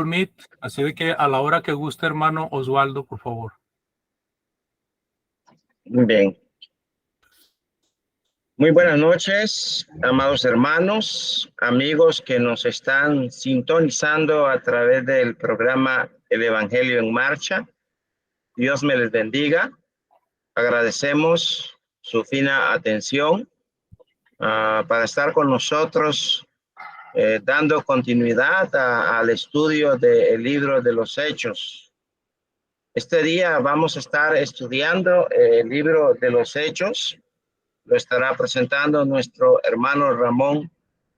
Meet, así de que a la hora que guste, hermano Osvaldo, por favor. Muy bien. Muy buenas noches, amados hermanos, amigos que nos están sintonizando a través del programa El Evangelio en Marcha. Dios me les bendiga. Agradecemos su fina atención para estar con nosotros, dando continuidad al estudio del libro de los Hechos. Este día vamos a estar estudiando el libro de los Hechos. Lo estará presentando nuestro hermano Ramón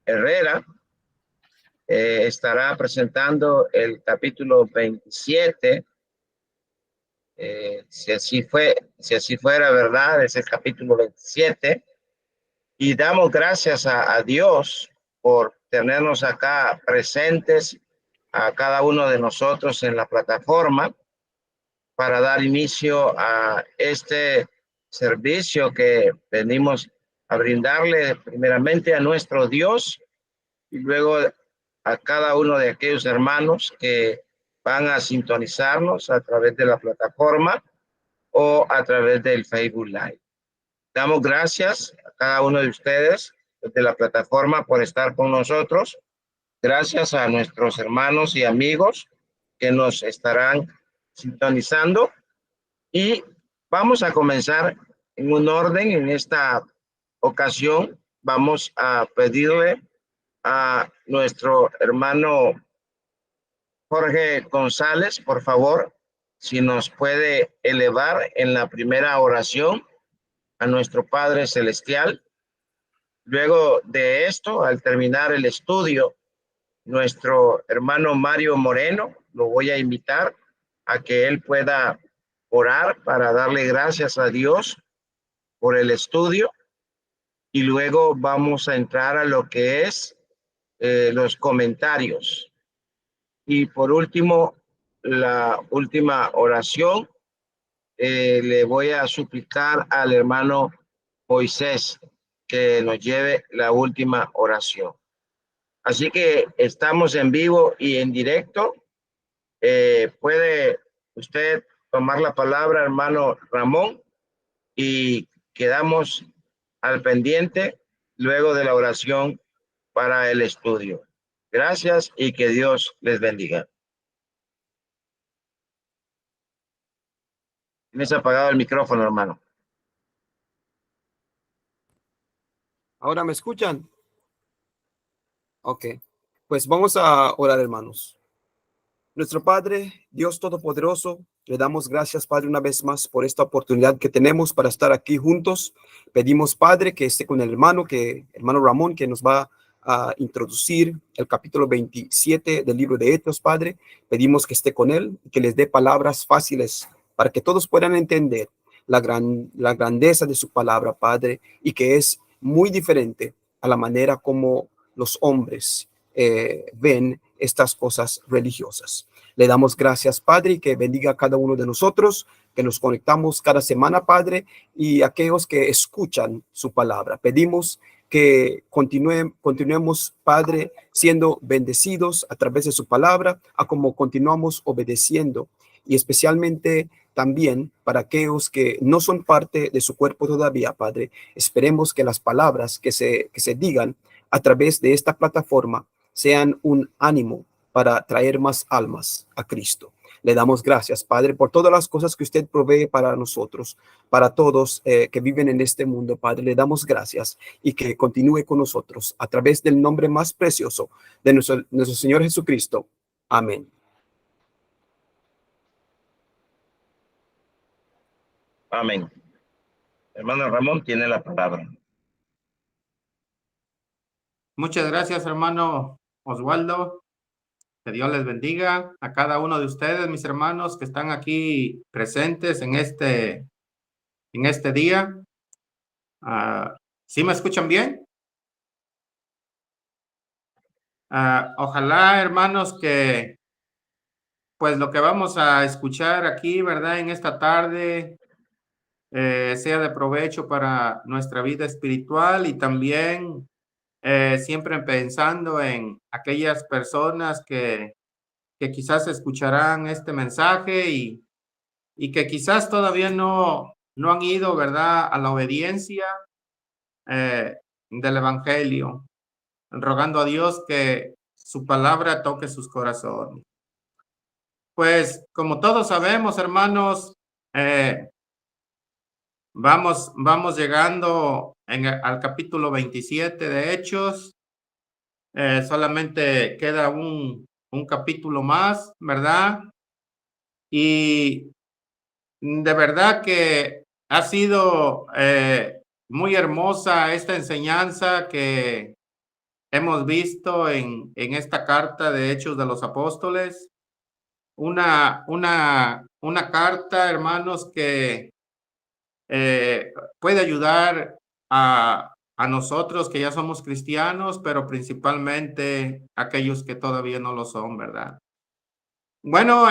Herrera. Estará presentando el capítulo 27. Si así fuera verdad, es el capítulo 27. Y damos gracias a Dios por tenernos acá presentes a cada uno de nosotros en la plataforma para dar inicio a este servicio que venimos a brindarle primeramente a nuestro Dios y luego a cada uno de aquellos hermanos que van a sintonizarnos a través de la plataforma o a través del Facebook Live. Damos gracias a cada uno de ustedes de la plataforma por estar con nosotros. Gracias a nuestros hermanos y amigos que nos estarán sintonizando. Y vamos a comenzar en un orden. En esta ocasión vamos a pedirle a nuestro hermano Jorge González, por favor, si nos puede elevar en la primera oración a nuestro Padre Celestial. Luego de esto, al terminar el estudio, nuestro hermano Mario Moreno, lo voy a invitar a que él pueda orar para darle gracias a Dios por el estudio y luego vamos a entrar a lo que es los comentarios. Y por último, la última oración, le voy a suplicar al hermano Moisés que nos lleve la última oración. Así que estamos en vivo y en directo. Puede usted tomar la palabra, hermano Ramón, y quedamos al pendiente luego de la oración para el estudio. Gracias y que Dios les bendiga. Tienes apagado el micrófono, hermano. ¿Ahora me escuchan? Ok, pues vamos a orar, hermanos. Nuestro Padre, Dios Todopoderoso, le damos gracias, Padre, una vez más por esta oportunidad que tenemos para estar aquí juntos. Pedimos, Padre, que esté con el hermano Ramón, que nos va a introducir el capítulo 27 del libro de Hechos, Padre. Pedimos que esté con él y que les dé palabras fáciles para que todos puedan entender la grandeza de su palabra, Padre, y que es muy diferente a la manera como los hombres ven estas cosas religiosas. Le damos gracias, Padre, y que bendiga a cada uno de nosotros, que nos conectamos cada semana, Padre, y aquellos que escuchan su palabra. Pedimos que continuemos, Padre, siendo bendecidos a través de su palabra, a como continuamos obedeciendo, y especialmente también para aquellos que no son parte de su cuerpo todavía, Padre. Esperemos que las palabras que se digan a través de esta plataforma sean un ánimo para traer más almas a Cristo. Le damos gracias, Padre, por todas las cosas que usted provee para nosotros, para todos que viven en este mundo, Padre. Le damos gracias y que continúe con nosotros a través del nombre más precioso de nuestro Señor Jesucristo. Amén. Amén. Hermano Ramón tiene la palabra. Muchas gracias, hermano Osvaldo. Que Dios les bendiga a cada uno de ustedes, mis hermanos, que están aquí presentes en este día. ¿Sí me escuchan bien? Ojalá, hermanos, que pues lo que vamos a escuchar aquí, ¿verdad? En esta tarde sea de provecho para nuestra vida espiritual y también siempre pensando en aquellas personas que que quizás escucharán este mensaje y que quizás todavía no han ido, ¿verdad?, a la obediencia del Evangelio, rogando a Dios que su palabra toque sus corazones. Pues como todos sabemos, hermanos, vamos llegando al capítulo 27 de Hechos. Solamente queda un capítulo más, ¿verdad? Y de verdad que ha sido muy hermosa esta enseñanza que hemos visto en esta carta de Hechos de los Apóstoles. Una carta, hermanos, que puede ayudar a nosotros que ya somos cristianos, pero principalmente a aquellos que todavía no lo son, ¿verdad? Bueno,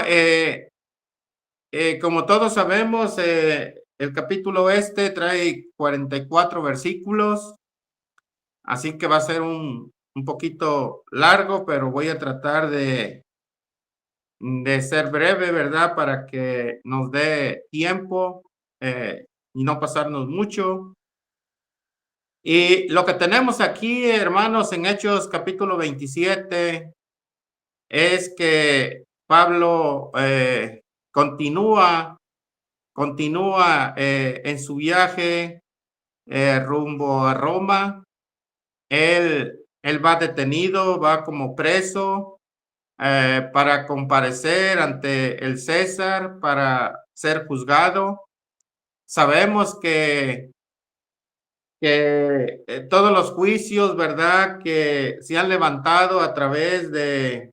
como todos sabemos, el capítulo trae 44 versículos, así que va a ser un poquito largo, pero voy a tratar de ser breve, ¿verdad? Para que nos dé tiempo y no pasarnos mucho. Y lo que tenemos aquí, hermanos, en Hechos capítulo 27, es que Pablo continúa en su viaje rumbo a Roma. Él va detenido, va como preso para comparecer ante el César para ser juzgado. Sabemos que todos los juicios, ¿verdad?, que se han levantado a través de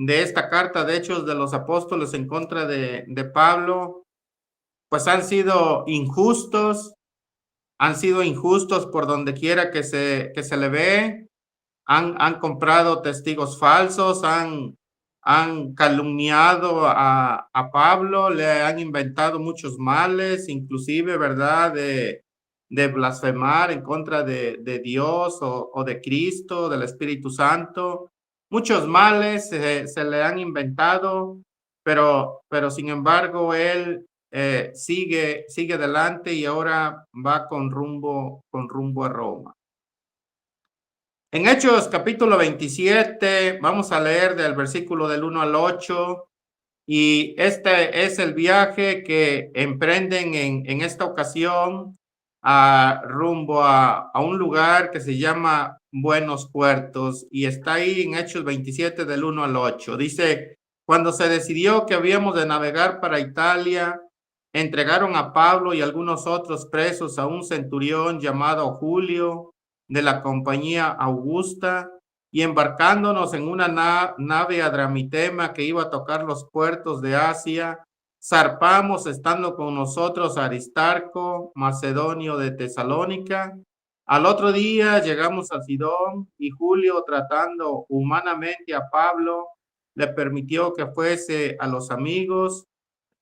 esta carta de Hechos de los Apóstoles en contra de Pablo, pues han sido injustos por donde quiera que se le ve. Han comprado testigos falsos, han calumniado a Pablo, le han inventado muchos males, inclusive, ¿verdad?, de blasfemar en contra de Dios o de Cristo, del Espíritu Santo. Muchos males se le han inventado, pero sin embargo, él sigue adelante y ahora va con rumbo a Roma. En Hechos capítulo 27, vamos a leer del versículo del 1 al 8, y este es el viaje que emprenden en esta ocasión rumbo a un lugar que se llama Buenos Puertos, y está ahí en Hechos 27 del 1 al 8. Dice: cuando se decidió que habíamos de navegar para Italia, entregaron a Pablo y algunos otros presos a un centurión llamado Julio, de la compañía Augusta, y embarcándonos en una nave Adramitema que iba a tocar los puertos de Asia, zarpamos, estando con nosotros Aristarco, macedonio de Tesalónica. Al otro día llegamos a Sidón, y Julio, tratando humanamente a Pablo, le permitió que fuese a los amigos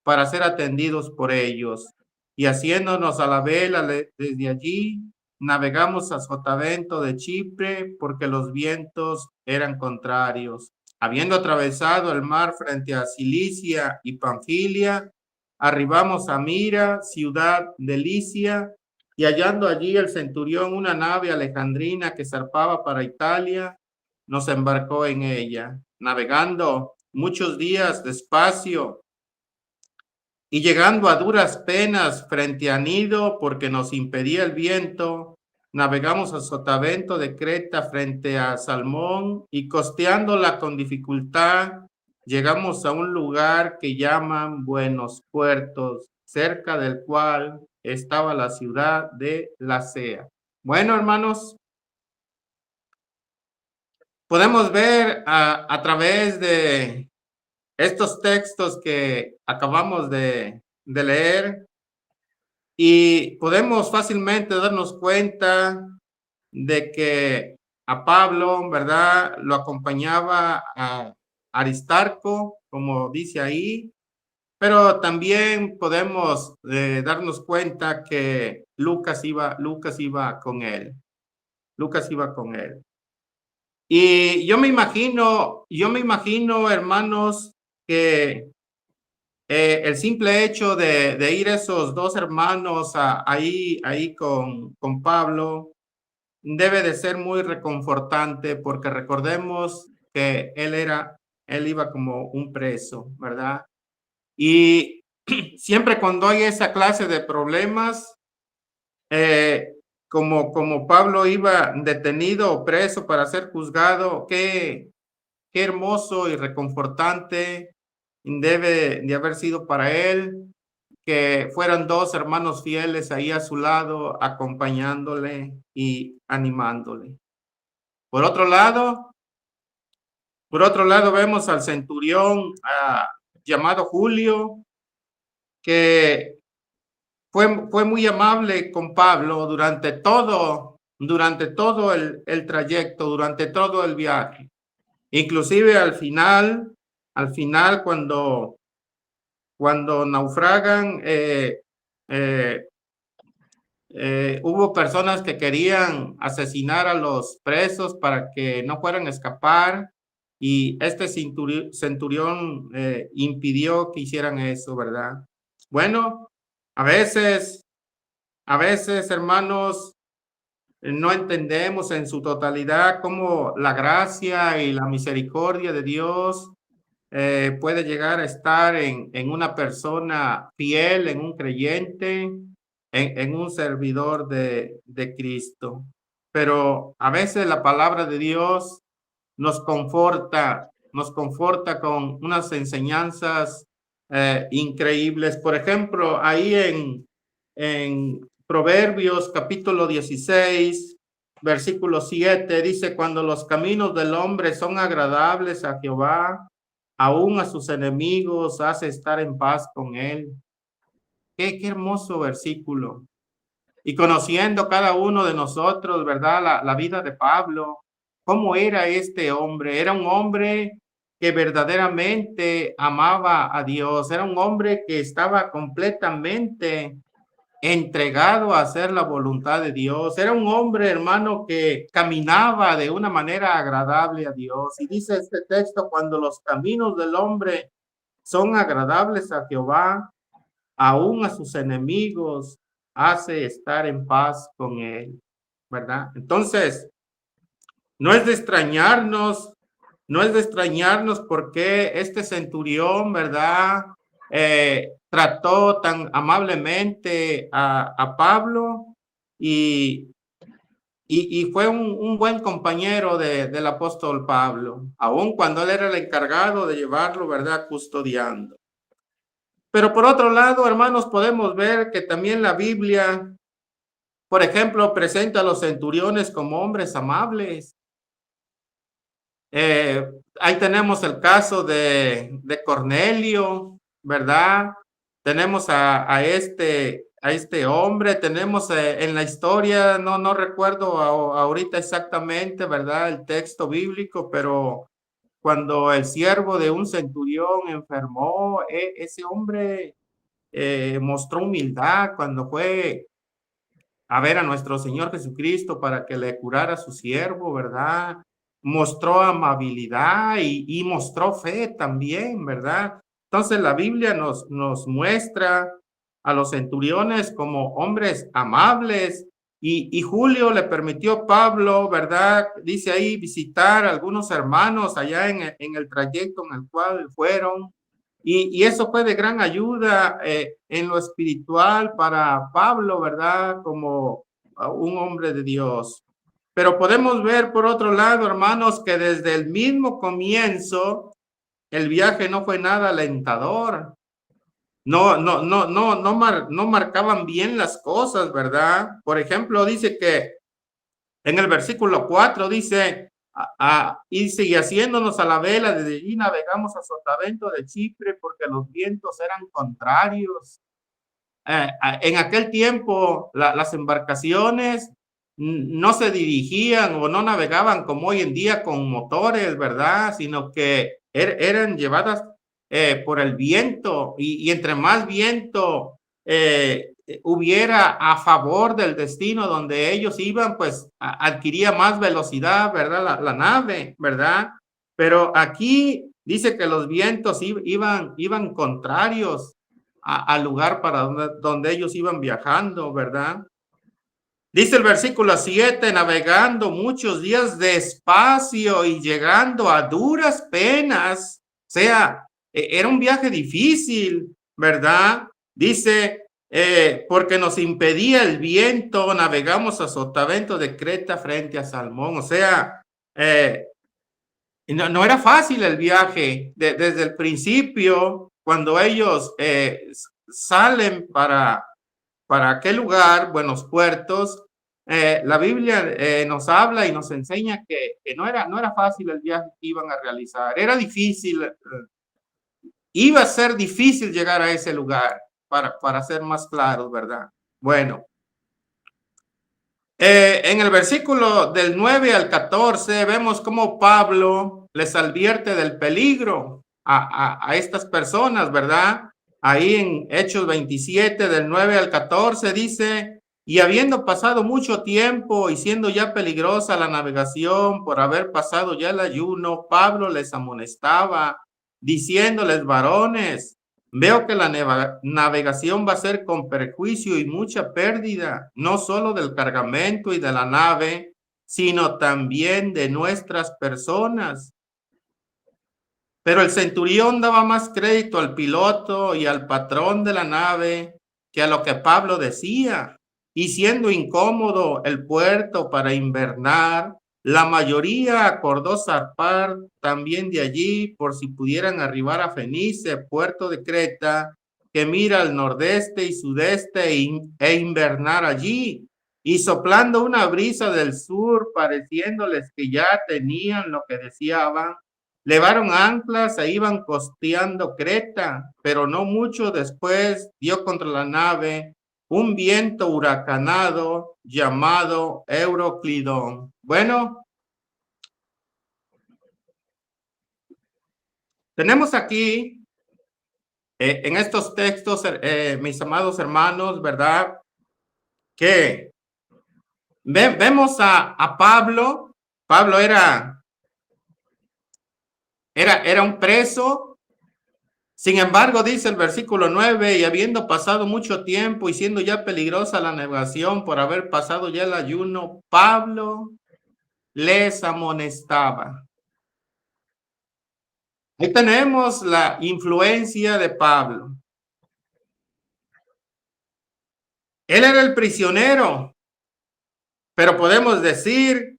para ser atendidos por ellos. Y haciéndonos a la vela desde allí, navegamos a Sotavento de Chipre, porque los vientos eran contrarios. Habiendo atravesado el mar frente a Cilicia y Panfilia, arribamos a Mira, ciudad de Licia, y hallando allí el centurión una nave alejandrina que zarpaba para Italia, nos embarcó en ella, navegando muchos días despacio, y llegando a duras penas frente a Nido, porque nos impedía el viento, navegamos a Sotavento de Creta frente a Salmón, y costeándola con dificultad, llegamos a un lugar que llaman Buenos Puertos, cerca del cual estaba la ciudad de Lasea. Bueno, hermanos, podemos ver a través de estos textos que acabamos de leer, y podemos fácilmente darnos cuenta de que a Pablo, ¿verdad?, lo acompañaba a Aristarco, como dice ahí, pero también podemos darnos cuenta que Lucas iba con él. Y yo me imagino, hermanos, que el simple hecho de ir esos dos hermanos ahí con Pablo debe de ser muy reconfortante, porque recordemos que él iba como un preso, ¿verdad? Y siempre cuando hay esa clase de problemas, como Pablo iba detenido o preso para ser juzgado, qué hermoso y reconfortante debe de haber sido para él que fueran dos hermanos fieles ahí a su lado, acompañándole y animándole. Por otro lado, vemos al centurión llamado Julio, que fue muy amable con Pablo durante todo el trayecto, durante todo el viaje. Inclusive al final cuando naufragan, hubo personas que querían asesinar a los presos para que no fueran a escapar, y este centurión impidió que hicieran eso, ¿verdad? Bueno, a veces, hermanos, no entendemos en su totalidad cómo la gracia y la misericordia de Dios puede llegar a estar en una persona fiel, en un creyente, en un servidor de Cristo. Pero a veces la palabra de Dios nos conforta con unas enseñanzas increíbles. Por ejemplo, ahí en Proverbios capítulo 16, versículo 7, dice: cuando los caminos del hombre son agradables a Jehová, aún a sus enemigos hace estar en paz con él. Qué hermoso versículo. Y conociendo cada uno de nosotros, ¿verdad? La vida de Pablo, ¿cómo era este hombre? Era un hombre que verdaderamente amaba a Dios. Era un hombre que estaba completamente entregado a hacer la voluntad de Dios. Era un hombre, hermano, que caminaba de una manera agradable a Dios. Y dice este texto: cuando los caminos del hombre son agradables a Jehová, aún a sus enemigos hace estar en paz con él, ¿verdad? Entonces, no es de extrañarnos por qué este centurión, ¿verdad? Trató tan amablemente a Pablo, y fue un buen compañero del apóstol Pablo, aun cuando él era el encargado de llevarlo, ¿verdad? Custodiando. Pero por otro lado, hermanos, podemos ver que también la Biblia, por ejemplo, presenta a los centuriones como hombres amables. Ahí tenemos el caso de Cornelio, ¿verdad? Tenemos a este hombre, tenemos en la historia, no recuerdo ahorita exactamente, ¿verdad? El texto bíblico, pero cuando el siervo de un centurión enfermó, ese hombre mostró humildad cuando fue a ver a nuestro Señor Jesucristo para que le curara a su siervo, ¿verdad? Mostró amabilidad y mostró fe también, ¿verdad? Entonces la Biblia nos muestra a los centuriones como hombres amables, y Julio le permitió a Pablo, ¿verdad? Dice ahí, visitar a algunos hermanos allá en el trayecto en el cual fueron. Y eso fue de gran ayuda en lo espiritual para Pablo, ¿verdad? Como un hombre de Dios. Pero podemos ver por otro lado, hermanos, que desde el mismo comienzo el viaje no fue nada alentador. No marcaban bien las cosas, ¿verdad? Por ejemplo, dice que en el versículo 4 dice: y haciéndonos a la vela, desde allí navegamos a Sotavento de Chipre, porque los vientos eran contrarios. En aquel tiempo las embarcaciones no se dirigían o no navegaban como hoy en día con motores, ¿verdad? Sino que eran llevadas por el viento, y entre más viento hubiera a favor del destino donde ellos iban, pues adquiría más velocidad, ¿verdad? La nave, ¿verdad? Pero aquí dice que los vientos iban contrarios al lugar para donde ellos iban viajando, ¿verdad? Dice el versículo 7, navegando muchos días despacio y llegando a duras penas. O sea, era un viaje difícil, ¿verdad? Dice, porque nos impedía el viento, navegamos a sotavento de Creta frente a Salmón. O sea, no era fácil el viaje. Desde el principio, cuando ellos salen para aquel lugar, Buenos Puertos, la Biblia nos habla y nos enseña que no era fácil el viaje que iban a realizar. Era difícil, iba a ser difícil llegar a ese lugar, para ser más claros, ¿verdad? Bueno, en el versículo del 9 al 14 vemos cómo Pablo les advierte del peligro a estas personas, ¿verdad? Ahí en Hechos 27 del 9 al 14 dice, y habiendo pasado mucho tiempo y siendo ya peligrosa la navegación por haber pasado ya el ayuno, Pablo les amonestaba, diciéndoles, varones, veo que la navegación va a ser con perjuicio y mucha pérdida, no solo del cargamento y de la nave, sino también de nuestras personas. Pero el centurión daba más crédito al piloto y al patrón de la nave que a lo que Pablo decía. Y siendo incómodo el puerto para invernar, la mayoría acordó zarpar también de allí por si pudieran arribar a Fenice, puerto de Creta, que mira al nordeste y sudeste e invernar allí. Y soplando una brisa del sur, pareciéndoles que ya tenían lo que deseaban, levaron anclas e iban costeando Creta, pero no mucho después dio contra la nave un viento huracanado llamado Euroclidón. Bueno, tenemos aquí en estos textos, mis amados hermanos, ¿verdad? Que vemos a Pablo. Pablo era un preso. Sin embargo, dice el versículo 9, y habiendo pasado mucho tiempo y siendo ya peligrosa la navegación por haber pasado ya el ayuno, Pablo les amonestaba. Ahí tenemos la influencia de Pablo. Él era el prisionero, pero podemos decir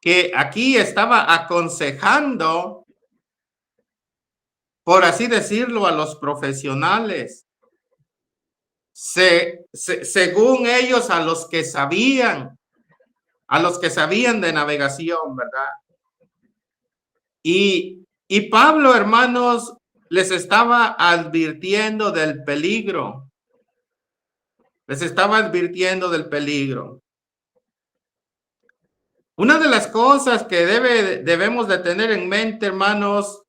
que aquí estaba aconsejando, por así decirlo, a los profesionales, según ellos, a los que sabían de navegación, ¿verdad? Y Pablo, hermanos, les estaba advirtiendo del peligro. Les estaba advirtiendo del peligro. Una de las cosas que debemos de tener en mente, hermanos,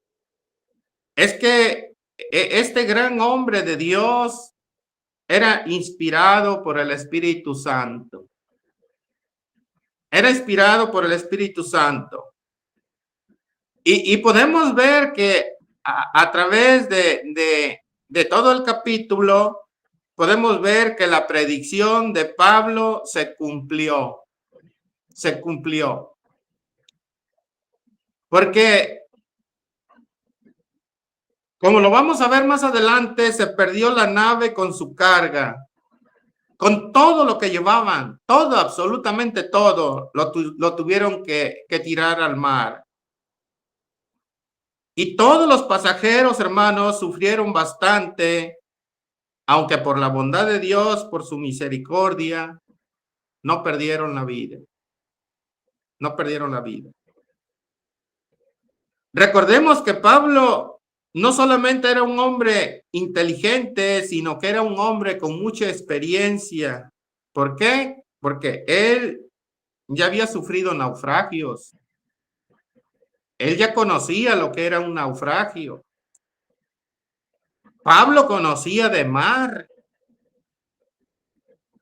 es que este gran hombre de Dios era inspirado por el Espíritu Santo. Era inspirado por el Espíritu Santo. Y podemos ver que a través de todo el capítulo, podemos ver que la predicción de Pablo se cumplió. Se cumplió. Porque, como lo vamos a ver más adelante, se perdió la nave con su carga, con todo lo que llevaban, todo, absolutamente todo, lo tuvieron que tirar al mar. Y todos los pasajeros, hermanos, sufrieron bastante, aunque por la bondad de Dios, por su misericordia, no perdieron la vida. No perdieron la vida. Recordemos que Pablo no solamente era un hombre inteligente, sino que era un hombre con mucha experiencia. ¿Por qué? Porque él ya había sufrido naufragios. Él ya conocía lo que era un naufragio. Pablo conocía de mar.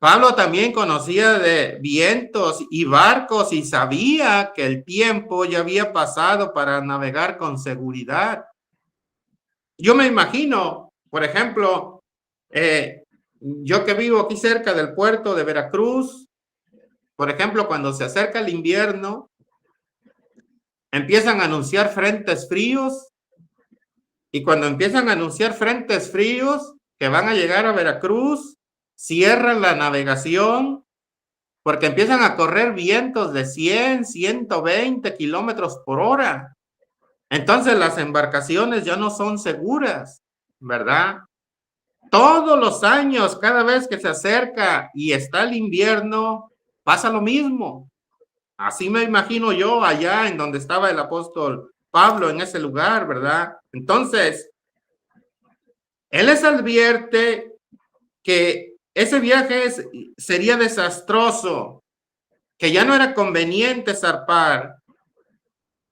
Pablo también conocía de vientos y barcos y sabía que el tiempo ya había pasado para navegar con seguridad. Yo me imagino, por ejemplo, yo que vivo aquí cerca del puerto de Veracruz, por ejemplo, cuando se acerca el invierno, empiezan a anunciar frentes fríos, y cuando empiezan a anunciar frentes fríos que van a llegar a Veracruz, cierran la navegación porque empiezan a correr vientos de 100, 120 kilómetros por hora. Entonces las embarcaciones ya no son seguras, ¿verdad? Todos los años, cada vez que se acerca y está el invierno, pasa lo mismo. Así me imagino yo allá en donde estaba el apóstol Pablo, en ese lugar, ¿verdad? Entonces, él les advierte que ese viaje sería desastroso, que ya no era conveniente zarpar,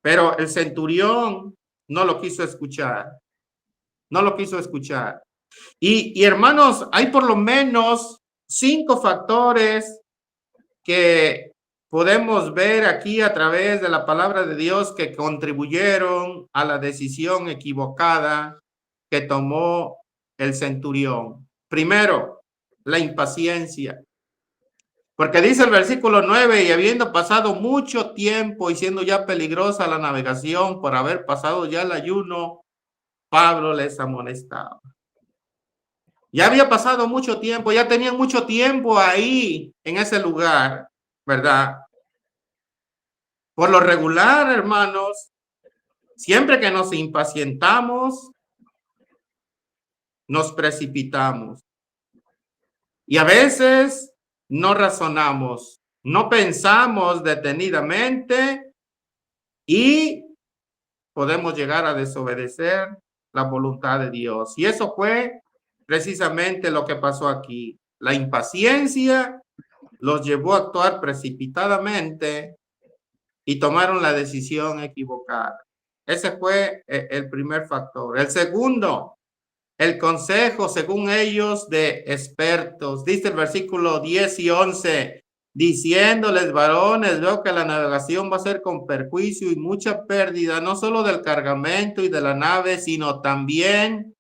pero el centurión no lo quiso escuchar. No lo quiso escuchar. Y hermanos, hay por lo menos 5 factores que podemos ver aquí a través de la palabra de Dios que contribuyeron a la decisión equivocada que tomó el centurión. Primero, la impaciencia. Porque dice el versículo 9, y habiendo pasado mucho tiempo y siendo ya peligrosa la navegación por haber pasado ya el ayuno, Pablo les amonestaba. Ya había pasado mucho tiempo, ya tenían mucho tiempo ahí en ese lugar, ¿verdad? Por lo regular, hermanos, siempre que nos impacientamos, nos precipitamos. Y a veces no razonamos, no pensamos detenidamente y podemos llegar a desobedecer la voluntad de Dios. Y eso fue precisamente lo que pasó aquí. La impaciencia los llevó a actuar precipitadamente y tomaron la decisión equivocada. Ese fue el primer factor. El segundo, el consejo, según ellos, de expertos. Dice el versículo 10 y 11, diciéndoles, varones, veo que la navegación va a ser con perjuicio y mucha pérdida, no solo del cargamento y de la nave, sino también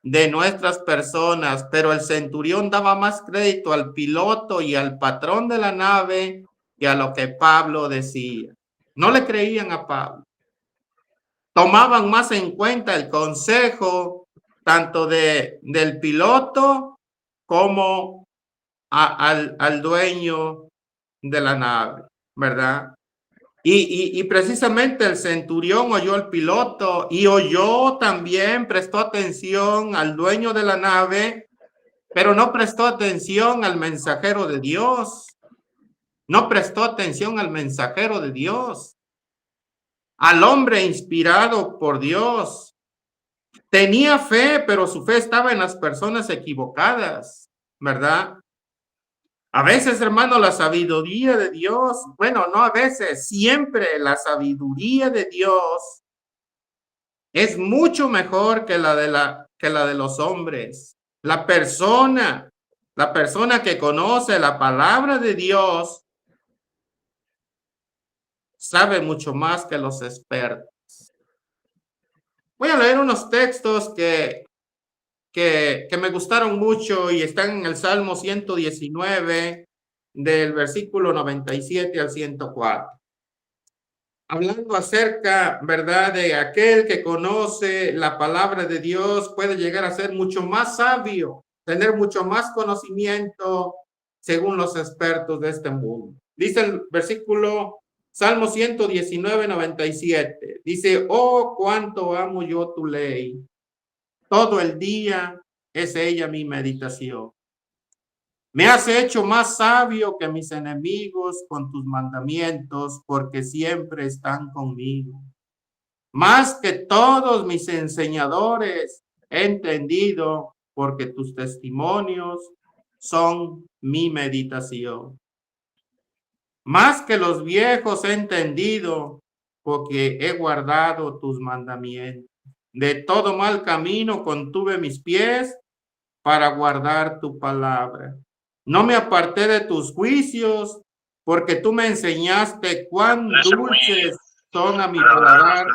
de nuestras personas. Pero el centurión daba más crédito al piloto y al patrón de la nave que a lo que Pablo decía. No le creían a Pablo. Tomaban más en cuenta el consejo tanto del piloto como al dueño de la nave, ¿verdad? Y precisamente el centurión oyó al piloto y oyó también, prestó atención al dueño de la nave, pero no prestó atención al mensajero de Dios. No prestó atención al mensajero de Dios, al hombre inspirado por Dios. Tenía fe, pero su fe estaba en las personas equivocadas, ¿verdad? A veces, hermano, la sabiduría de Dios, bueno, no a veces, siempre la sabiduría de Dios es mucho mejor que la de los hombres. La persona que conoce la palabra de Dios sabe mucho más que los expertos. Voy a leer unos textos que me gustaron mucho y están en el Salmo 119, del versículo 97 al 104. Hablando acerca, ¿verdad?, de aquel que conoce la palabra de Dios, puede llegar a ser mucho más sabio, tener mucho más conocimiento según los expertos de este mundo. Dice el versículo Salmo 119, 97. Dice, oh, cuánto amo yo tu ley. Todo el día es ella mi meditación. Me has hecho más sabio que mis enemigos con tus mandamientos, porque siempre están conmigo. Más que todos mis enseñadores he entendido, porque tus testimonios son mi meditación. Más que los viejos he entendido, porque he guardado tus mandamientos. De todo mal camino contuve mis pies para guardar tu palabra. No me aparté de tus juicios, porque tú me enseñaste cuán dulces son a mi paladar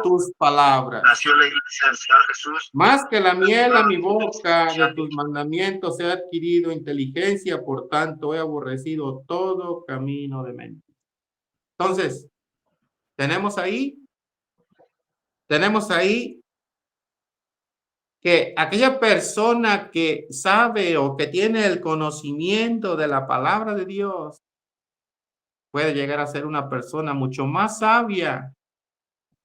tus palabras. Nació la iglesia del Señor Jesús. Más que la miel a mi boca, de tus mandamientos he adquirido inteligencia, por tanto he aborrecido todo camino de mente. Entonces, tenemos ahí que aquella persona que sabe o que tiene el conocimiento de la palabra de Dios puede llegar a ser una persona mucho más sabia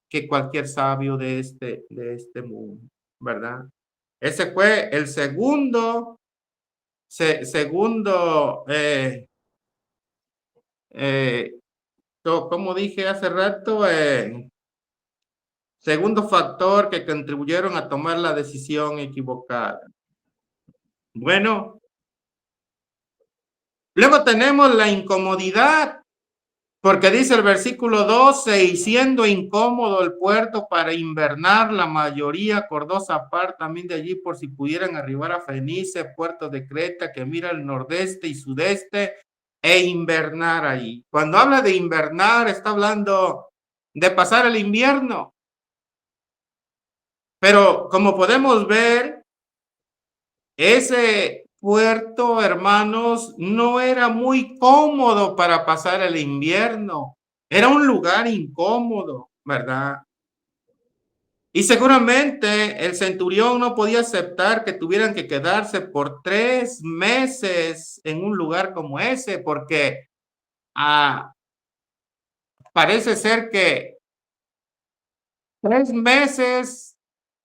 que cualquier sabio de este mundo, ¿verdad? Ese fue el segundo, como dije hace rato, segundo factor que contribuyeron a tomar la decisión equivocada. Bueno, luego tenemos la incomodidad, porque dice el versículo 12, y siendo incómodo el puerto para invernar, la mayoría acordó zafar también de allí por si pudieran arribar a Fenice, puerto de Creta, que mira al nordeste y sudeste, e invernar ahí. Cuando habla de invernar, está hablando de pasar el invierno. Pero como podemos ver, ese puerto, hermanos, no era muy cómodo para pasar el invierno. Era un lugar incómodo, ¿verdad? Y seguramente el centurión no podía aceptar que tuvieran que quedarse por 3 meses en un lugar como ese, porque parece ser que 3 meses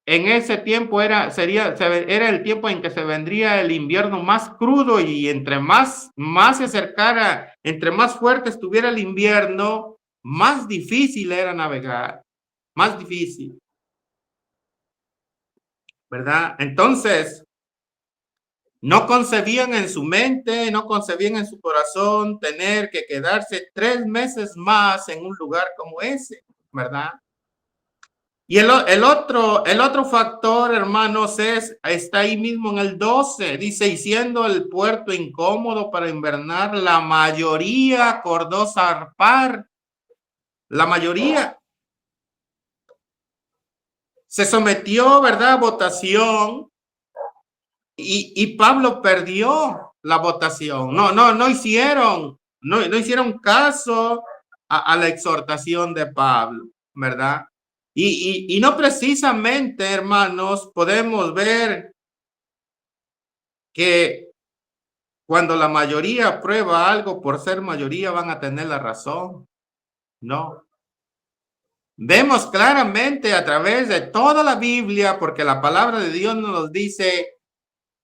en ese tiempo era el tiempo en que se vendría el invierno más crudo, y entre más se acercara, entre más fuerte estuviera el invierno, más difícil era navegar, más difícil, ¿verdad? Entonces, no concebían en su mente, no concebían en su corazón tener que quedarse 3 meses más en un lugar como ese, ¿verdad? Y el otro factor, hermanos, está ahí mismo en el 12. Dice, y siendo el puerto incómodo para invernar, la mayoría acordó zarpar. La mayoría se sometió, ¿verdad?, a votación, y Pablo perdió la votación. No hicieron caso a la exhortación de Pablo, ¿verdad? Y no precisamente, hermanos, podemos ver que cuando la mayoría aprueba algo, por ser mayoría van a tener la razón. No. Vemos claramente a través de toda la Biblia, porque la palabra de Dios nos dice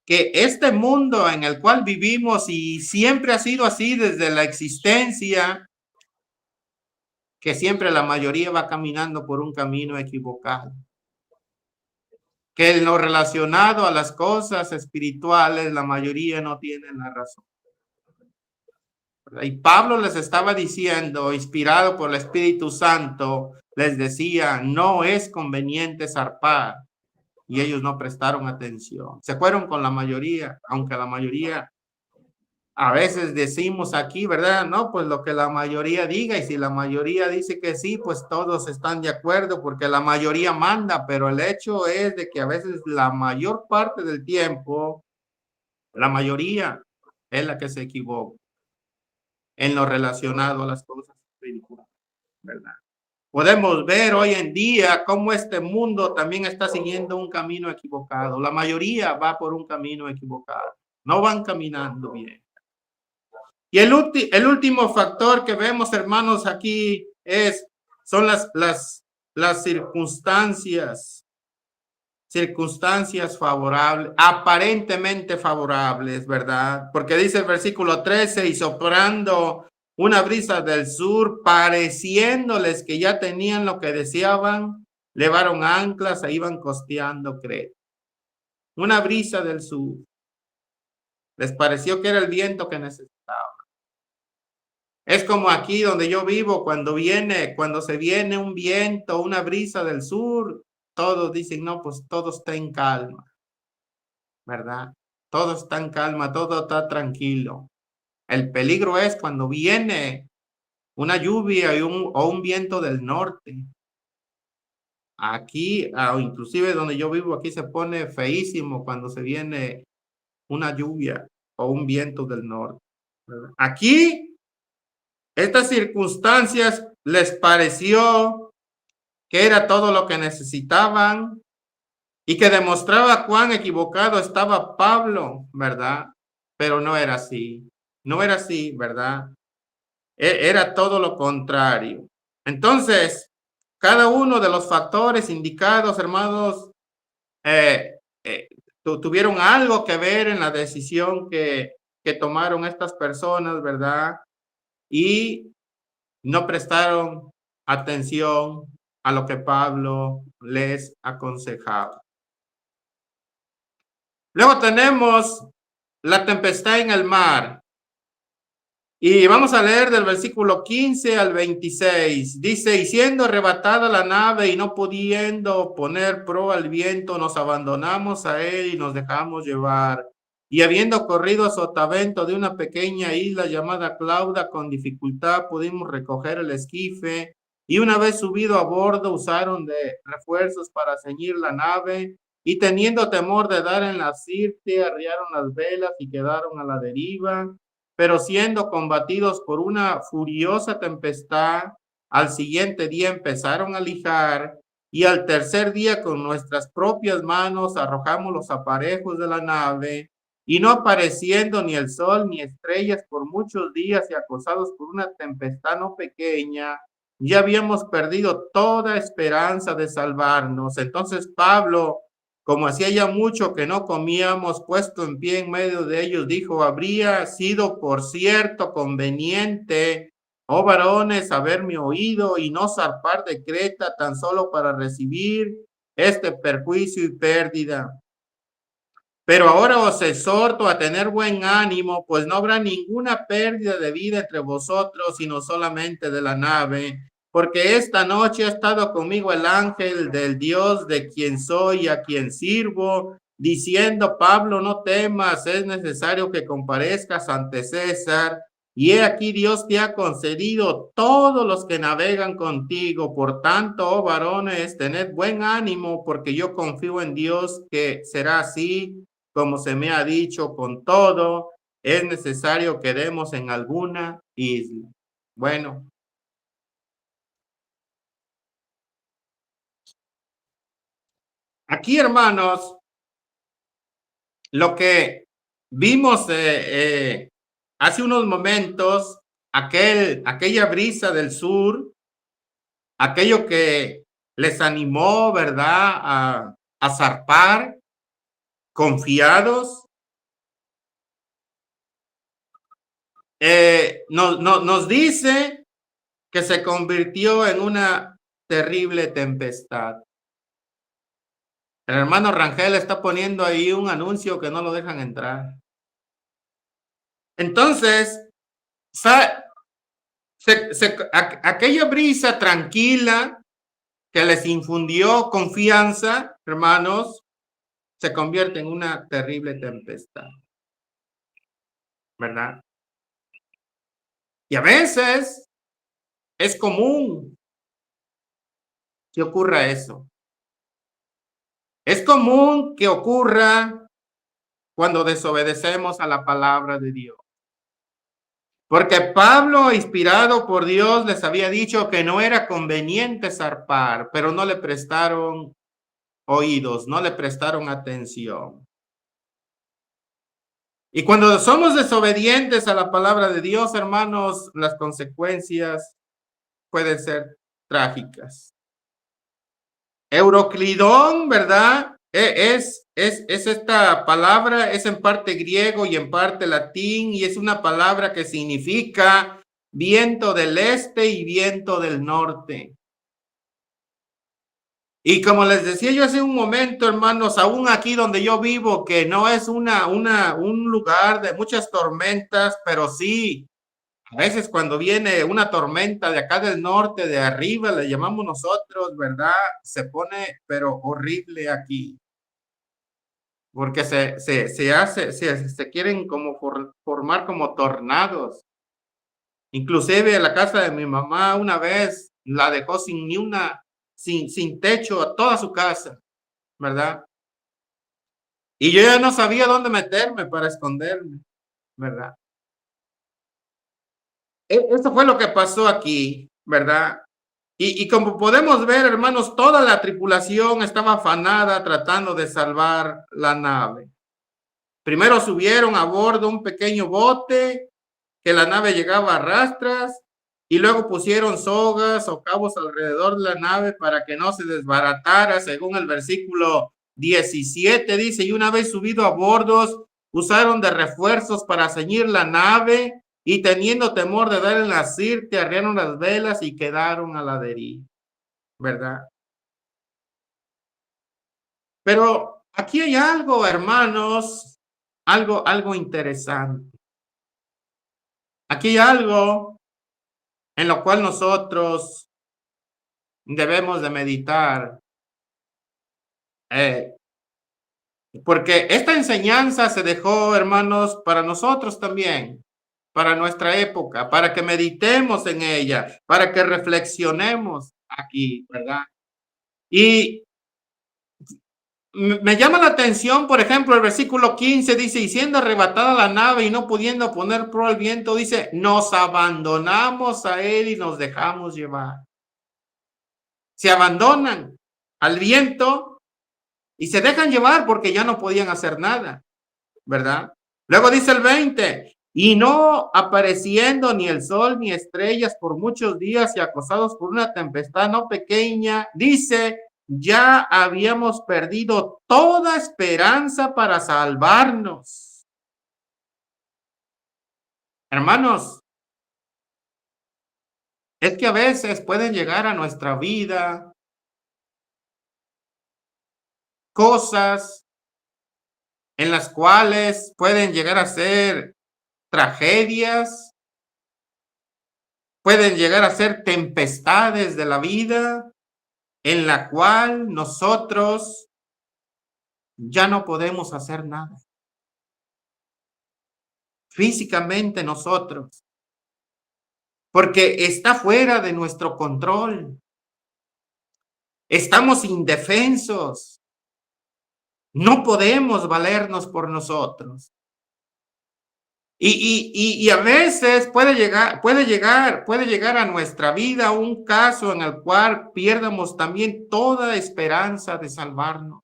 que este mundo en el cual vivimos, y siempre ha sido así desde la existencia, que siempre la mayoría va caminando por un camino equivocado. Que en lo relacionado a las cosas espirituales, la mayoría no tienen la razón. Y Pablo les estaba diciendo, inspirado por el Espíritu Santo, les decía, no es conveniente zarpar. Y ellos no prestaron atención. Se fueron con la mayoría, aunque la mayoría, a veces decimos aquí, ¿verdad? No, pues lo que la mayoría diga, y si la mayoría dice que sí, pues todos están de acuerdo porque la mayoría manda, pero el hecho es de que a veces la mayor parte del tiempo, la mayoría es la que se equivoca en lo relacionado a las cosas espirituales, ¿verdad? Podemos ver hoy en día cómo este mundo también está siguiendo un camino equivocado. La mayoría va por un camino equivocado. No van caminando bien. Y el último factor que vemos, hermanos, aquí son las circunstancias favorables, aparentemente favorables, ¿verdad? Porque dice el versículo 13, y soplando una brisa del sur, pareciéndoles que ya tenían lo que deseaban, levaron anclas e iban costeando Creta. Una brisa del sur. Les pareció que era el viento que necesitaban. Es como aquí donde yo vivo, cuando se viene un viento, una brisa del sur, todos dicen, no, pues todo está en calma, ¿verdad? todo está en calma, todo está tranquilo. El peligro es cuando viene una lluvia o un viento del norte. Aquí, o inclusive donde yo vivo, aquí se pone feísimo cuando se viene una lluvia o un viento del norte. Aquí, estas circunstancias les pareció que era todo lo que necesitaban y que demostraba cuán equivocado estaba Pablo, ¿verdad? Pero no era así, no era así, ¿verdad? Era todo lo contrario. Entonces, cada uno de los factores indicados, hermanos, tuvieron algo que ver en la decisión que tomaron estas personas, ¿verdad? Y no prestaron atención a lo que Pablo les aconsejaba. Luego tenemos la tempestad en el mar. Y vamos a leer del versículo 15 al 26. Dice, y siendo arrebatada la nave y no pudiendo poner proa al viento, nos abandonamos a él y nos dejamos llevar. Y habiendo corrido a sotavento de una pequeña isla llamada Clauda, con dificultad pudimos recoger el esquife. Y una vez subido a bordo, usaron de refuerzos para ceñir la nave. Y teniendo temor de dar en la sirte, arriaron las velas y quedaron a la deriva. Pero siendo combatidos por una furiosa tempestad, al siguiente día empezaron a lijar, y al tercer día con nuestras propias manos arrojamos los aparejos de la nave, y no apareciendo ni el sol ni estrellas por muchos días y acosados por una tempestad no pequeña, ya habíamos perdido toda esperanza de salvarnos. Entonces Pablo, como hacía ya mucho que no comíamos, puesto en pie en medio de ellos, dijo, habría sido por cierto conveniente, oh varones, haberme oído y no zarpar de Creta tan solo para recibir este perjuicio y pérdida. Pero ahora os exhorto a tener buen ánimo, pues no habrá ninguna pérdida de vida entre vosotros, sino solamente de la nave. Porque esta noche ha estado conmigo el ángel del Dios de quien soy y a quien sirvo, diciendo, Pablo, no temas, es necesario que comparezcas ante César. Y he aquí Dios te ha concedido todos los que navegan contigo. Por tanto, oh varones, tened buen ánimo, porque yo confío en Dios que será así, como se me ha dicho. Con todo, es necesario que demos en alguna isla. Bueno. Aquí, hermanos, lo que vimos hace unos momentos, aquella brisa del sur, aquello que les animó, ¿verdad?, a zarpar confiados, nos dice que se convirtió en una terrible tempestad. El hermano Rangel está poniendo ahí un anuncio que no lo dejan entrar. Entonces, aquella brisa tranquila que les infundió confianza, hermanos, se convierte en una terrible tempestad, ¿verdad? Y a veces es común que ocurra eso. Es común que ocurra cuando desobedecemos a la palabra de Dios. Porque Pablo, inspirado por Dios, les había dicho que no era conveniente zarpar, pero no le prestaron oídos, no le prestaron atención. Y cuando somos desobedientes a la palabra de Dios, hermanos, las consecuencias pueden ser trágicas. Euroclidón, ¿verdad? Es esta palabra, es en parte griego y en parte latín, y es una palabra que significa viento del este y viento del norte. Y como les decía yo hace un momento, hermanos, aún aquí donde yo vivo, que no es un lugar de muchas tormentas, pero sí, a veces cuando viene una tormenta de acá del norte, de arriba, le llamamos nosotros, ¿verdad? Se pone, pero horrible aquí. porque se quieren como formar como tornados. Inclusive la casa de mi mamá una vez la dejó sin techo a toda su casa, ¿verdad? Y yo ya no sabía dónde meterme para esconderme, ¿verdad? Eso fue lo que pasó aquí, ¿verdad? Y como podemos ver, hermanos, toda la tripulación estaba afanada tratando de salvar la nave. Primero subieron a bordo un pequeño bote que la nave llegaba a rastras y luego pusieron sogas o cabos alrededor de la nave para que no se desbaratara, según el versículo 17 dice, y una vez subido a bordo, usaron de refuerzos para ceñir la nave y teniendo temor de dar en la sirte, arriaron las velas y quedaron a la deriva, ¿verdad? Pero aquí hay algo, hermanos, algo interesante. Aquí hay algo en lo cual nosotros debemos de meditar, porque esta enseñanza se dejó, hermanos, para nosotros también, para nuestra época, para que meditemos en ella, para que reflexionemos aquí, ¿verdad? Y me llama la atención, por ejemplo, el versículo 15 dice, y siendo arrebatada la nave y no pudiendo poner proa al viento, dice, nos abandonamos a él y nos dejamos llevar. Se abandonan al viento y se dejan llevar porque ya no podían hacer nada, ¿verdad? Luego dice el 20, y no apareciendo ni el sol ni estrellas por muchos días y acosados por una tempestad no pequeña, dice, ya habíamos perdido toda esperanza para salvarnos. Hermanos, es que a veces pueden llegar a nuestra vida cosas en las cuales pueden llegar a ser tragedias, pueden llegar a ser tempestades de la vida, en la cual nosotros ya no podemos hacer nada. Físicamente nosotros, porque está fuera de nuestro control. Estamos indefensos. No podemos valernos por nosotros. Y a veces puede llegar a nuestra vida un caso en el cual pierdamos también toda esperanza de salvarnos.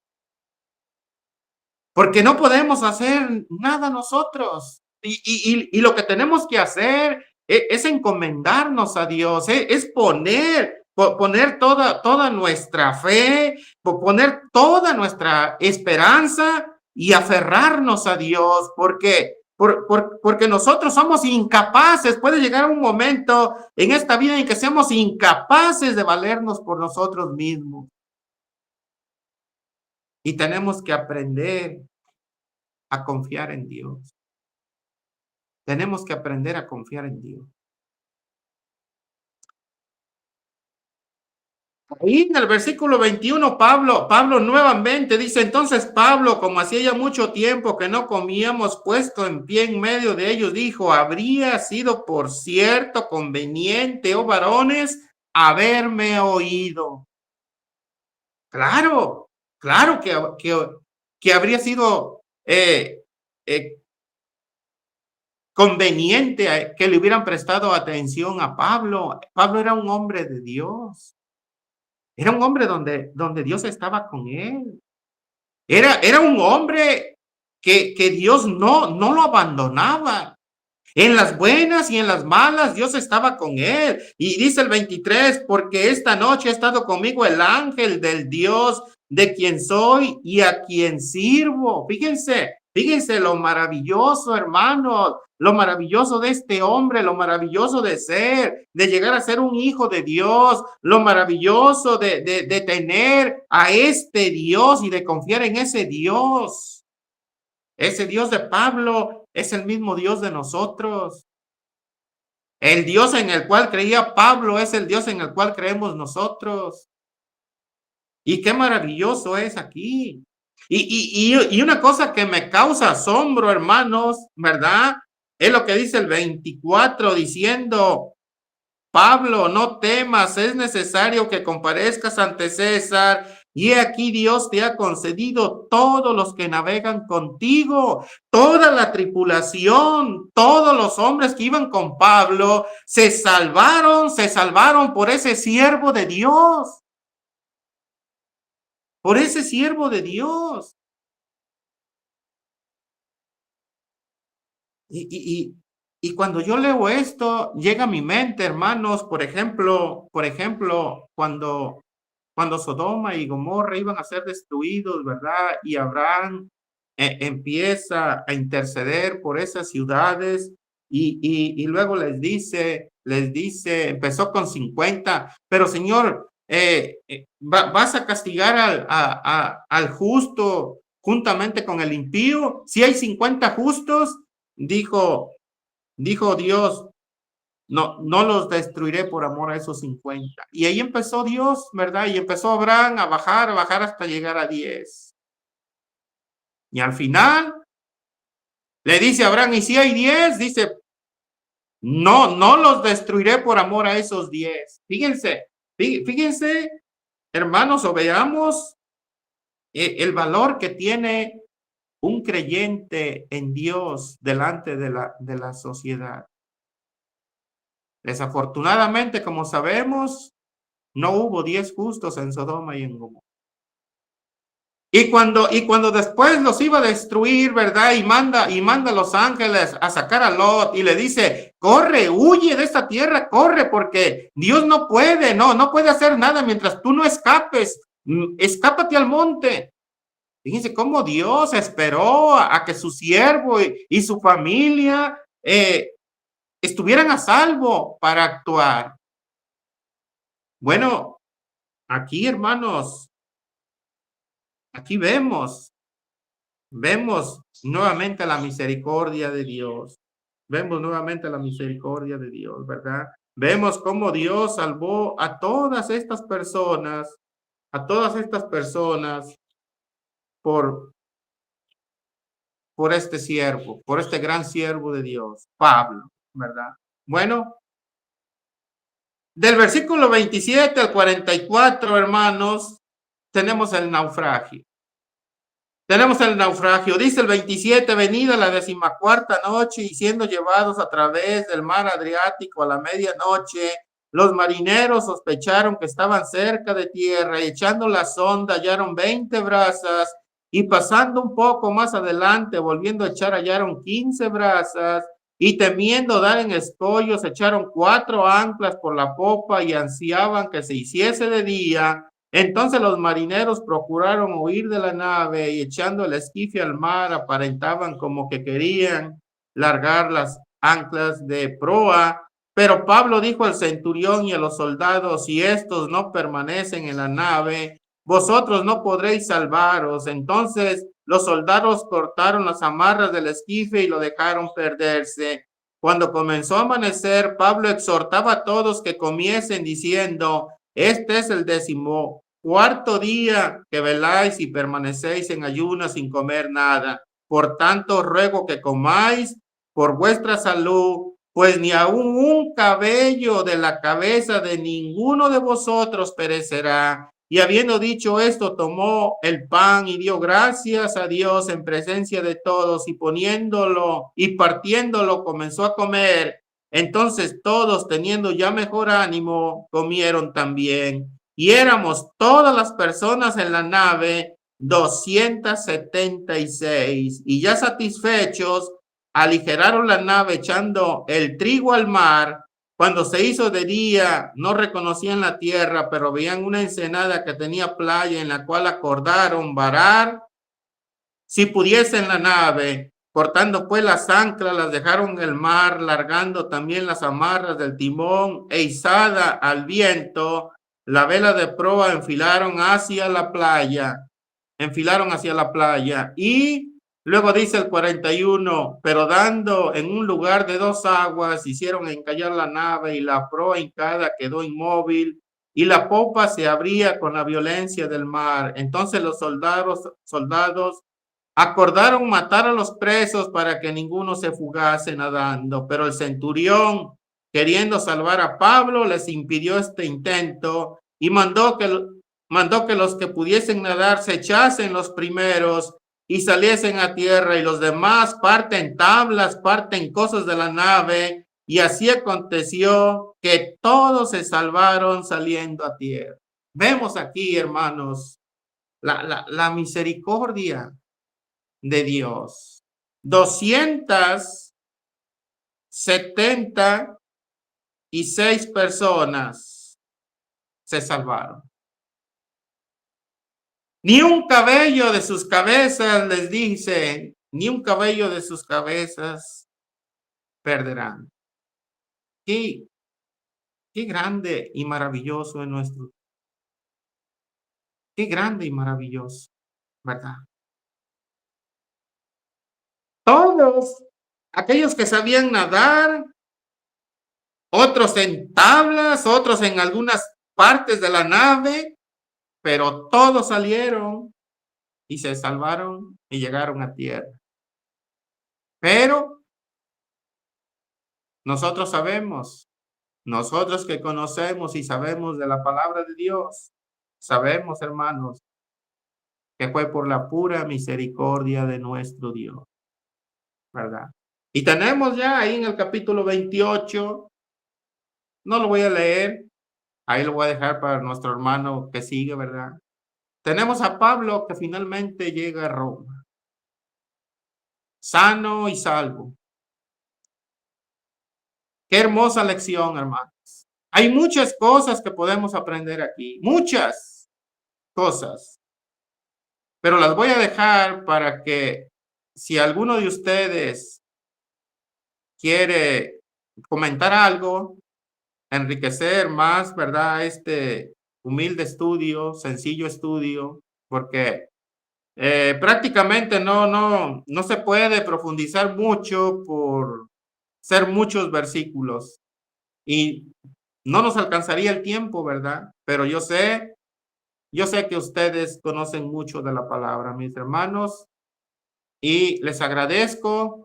Porque no podemos hacer nada nosotros. Y lo que tenemos que hacer es encomendarnos a Dios, es poner toda nuestra fe, poner toda nuestra esperanza y aferrarnos a Dios, porque nosotros somos incapaces. Puede llegar un momento en esta vida en que seamos incapaces de valernos por nosotros mismos. Y tenemos que aprender a confiar en Dios. Tenemos que aprender a confiar en Dios. Ahí en el versículo 21, Pablo nuevamente dice, entonces Pablo, como hacía ya mucho tiempo que no comíamos, puesto en pie en medio de ellos, dijo, habría sido por cierto conveniente, oh varones, haberme oído. Claro que habría sido conveniente que le hubieran prestado atención a Pablo. Pablo era un hombre de Dios. Era un hombre donde Dios estaba con él. Era un hombre que Dios no lo abandonaba. En las buenas y en las malas, Dios estaba con él. Y dice el 23, porque esta noche ha estado conmigo el ángel del Dios de quien soy y a quien sirvo. Fíjense lo maravilloso, hermanos, lo maravilloso de este hombre, lo maravilloso de llegar a ser un hijo de Dios, lo maravilloso de tener a este Dios y de confiar en ese Dios. Ese Dios de Pablo es el mismo Dios de nosotros. El Dios en el cual creía Pablo es el Dios en el cual creemos nosotros. Y qué maravilloso es aquí. Y una cosa que me causa asombro, hermanos, ¿verdad? Es lo que dice el 24, diciendo: Pablo, no temas, es necesario que comparezcas ante César, y aquí Dios te ha concedido todos los que navegan contigo, toda la tripulación, todos los hombres que iban con Pablo, se salvaron por ese siervo de Dios, por ese siervo de Dios. Y cuando yo leo esto, llega a mi mente, hermanos, por ejemplo, cuando Sodoma y Gomorra iban a ser destruidos, ¿verdad? Y Abraham empieza a interceder por esas ciudades y luego les dice, empezó con 50, pero Señor, vas a castigar al justo juntamente con el impío. Si hay 50 justos, dijo Dios, no los destruiré por amor a esos 50. Y ahí empezó Dios, ¿verdad? Y empezó Abraham a bajar hasta llegar a 10. Y al final le dice a Abraham, y si hay 10, dice, no los destruiré por amor a esos 10. Fíjense, hermanos, o veamos el valor que tiene un creyente en Dios delante de la sociedad. Desafortunadamente, como sabemos, no hubo 10 justos en Sodoma y en Gomorra. Y cuando después los iba a destruir, ¿verdad? Y manda a los ángeles a sacar a Lot y le dice, corre, huye de esta tierra, corre, porque Dios no puede hacer nada mientras tú no escapes. Escápate al monte. Fíjense cómo Dios esperó a que su siervo y su familia estuvieran a salvo para actuar. Bueno, aquí, hermanos, aquí vemos nuevamente la misericordia de Dios. Vemos nuevamente la misericordia de Dios, ¿verdad? Vemos cómo Dios salvó a todas estas personas por este siervo, por este gran siervo de Dios, Pablo, ¿verdad? Bueno, del versículo 27 al 44, hermanos, tenemos el naufragio. Dice el 27, venida la 14ª noche y siendo llevados a través del mar Adriático a la medianoche, los marineros sospecharon que estaban cerca de tierra y echando la sonda hallaron 20 brazas y pasando un poco más adelante, volviendo a echar, hallaron 15 brazas y temiendo dar en escollos, echaron 4 anclas por la popa y ansiaban que se hiciese de día. Entonces los marineros procuraron huir de la nave y echando el esquife al mar aparentaban como que querían largar las anclas de proa. Pero Pablo dijo al centurión y a los soldados, si estos no permanecen en la nave, vosotros no podréis salvaros. Entonces los soldados cortaron las amarras del esquife y lo dejaron perderse. Cuando comenzó a amanecer, Pablo exhortaba a todos que comiesen diciendo, este es el 14º día que veláis y permanecéis en ayunas sin comer nada. Por tanto, ruego que comáis por vuestra salud, pues ni aun un cabello de la cabeza de ninguno de vosotros perecerá. Y habiendo dicho esto, tomó el pan y dio gracias a Dios en presencia de todos y poniéndolo y partiéndolo comenzó a comer. Entonces todos, teniendo ya mejor ánimo, comieron también. Y éramos todas las personas en la nave 276. Y ya satisfechos, aligeraron la nave echando el trigo al mar. Cuando se hizo de día, no reconocían la tierra, pero veían una ensenada que tenía playa en la cual acordaron varar si pudiesen la nave. Cortando pues las anclas, las dejaron en el mar, largando también las amarras del timón e izada al viento, la vela de proa enfilaron hacia la playa. Y luego dice el 41, pero dando en un lugar de 2 aguas, hicieron encallar la nave y la proa hincada quedó inmóvil y la popa se abría con la violencia del mar. Entonces los soldados acordaron matar a los presos para que ninguno se fugase nadando, pero el centurión, queriendo salvar a Pablo, les impidió este intento y mandó que los que pudiesen nadar se echasen los primeros y saliesen a tierra, y los demás parten tablas, parten cosas de la nave, y así aconteció que todos se salvaron saliendo a tierra. Vemos aquí, hermanos, la misericordia de Dios. 276 personas se salvaron. Ni un cabello de sus cabezas, les dice, ni un cabello de sus cabezas perderán. Qué grande y maravilloso es nuestro. Qué grande y maravilloso, ¿verdad? Todos aquellos que sabían nadar, otros en tablas, otros en algunas partes de la nave, pero todos salieron y se salvaron y llegaron a tierra. Pero nosotros sabemos, nosotros que conocemos y sabemos de la palabra de Dios, sabemos, hermanos, que fue por la pura misericordia de nuestro Dios, ¿verdad? Y tenemos ya ahí en el capítulo 28, no lo voy a leer, ahí lo voy a dejar para nuestro hermano que sigue, ¿verdad? Tenemos a Pablo que finalmente llega a Roma, sano y salvo. Qué hermosa lección, hermanos. Hay muchas cosas que podemos aprender aquí, muchas cosas, pero las voy a dejar para que si alguno de ustedes quiere comentar algo, enriquecer más, ¿verdad? Este humilde estudio, sencillo estudio, porque prácticamente no se puede profundizar mucho por ser muchos versículos y no nos alcanzaría el tiempo, ¿verdad? Pero yo sé que ustedes conocen mucho de la palabra, mis hermanos, y les agradezco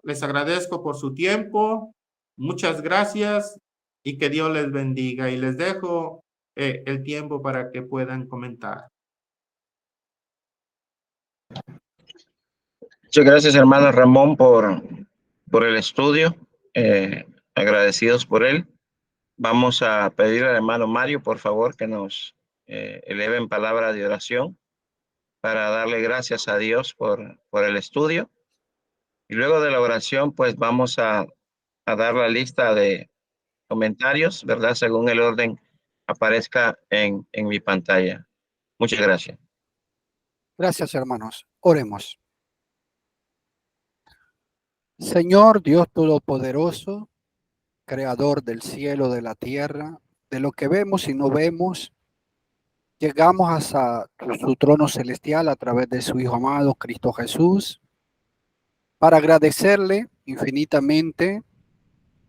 por su tiempo. Muchas gracias y que Dios les bendiga. Y les dejo el tiempo para que puedan comentar. Muchas gracias, hermano Ramón, por el estudio. Agradecidos por él. Vamos a pedir al hermano Mario, por favor, que nos eleve en palabra de oración para darle gracias a Dios por el estudio. Y luego de la oración, pues vamos a dar la lista de comentarios, ¿verdad? Según el orden aparezca en mi pantalla. Muchas gracias. Gracias, hermanos. Oremos. Señor Dios Todopoderoso, Creador del cielo, de la tierra, de lo que vemos y no vemos, llegamos hasta su trono celestial a través de su Hijo amado, Cristo Jesús, para agradecerle infinitamente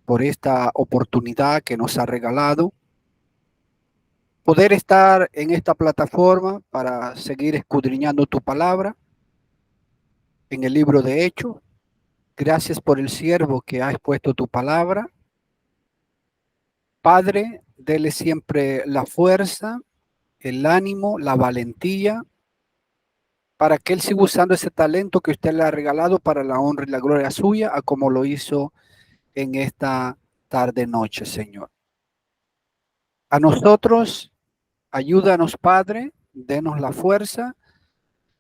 por esta oportunidad que nos ha regalado, poder estar en esta plataforma para seguir escudriñando tu palabra en el libro de Hechos. Gracias por el siervo que ha expuesto tu palabra. Padre, dele siempre la fuerza, el ánimo, la valentía, para que él siga usando ese talento que usted le ha regalado para la honra y la gloria suya, a como lo hizo en esta tarde-noche, Señor. A nosotros, ayúdanos, Padre, denos la fuerza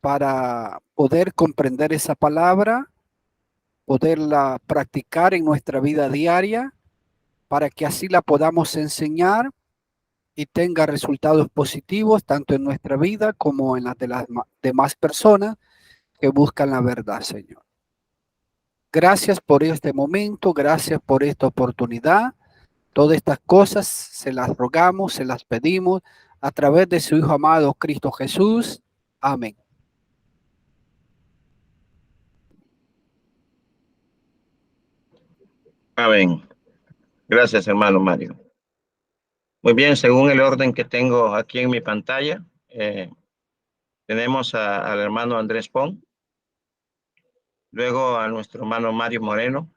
para poder comprender esa palabra, poderla practicar en nuestra vida diaria, para que así la podamos enseñar y tenga resultados positivos tanto en nuestra vida como en las de las demás personas que buscan la verdad, Señor. Gracias por este momento, gracias por esta oportunidad. Todas estas cosas se las rogamos, se las pedimos a través de su Hijo amado Cristo Jesús. Amén. Amén. Gracias, hermano Mario. Muy bien, según el orden que tengo aquí en mi pantalla, tenemos al hermano Andrés Pong, luego a nuestro hermano Mario Moreno,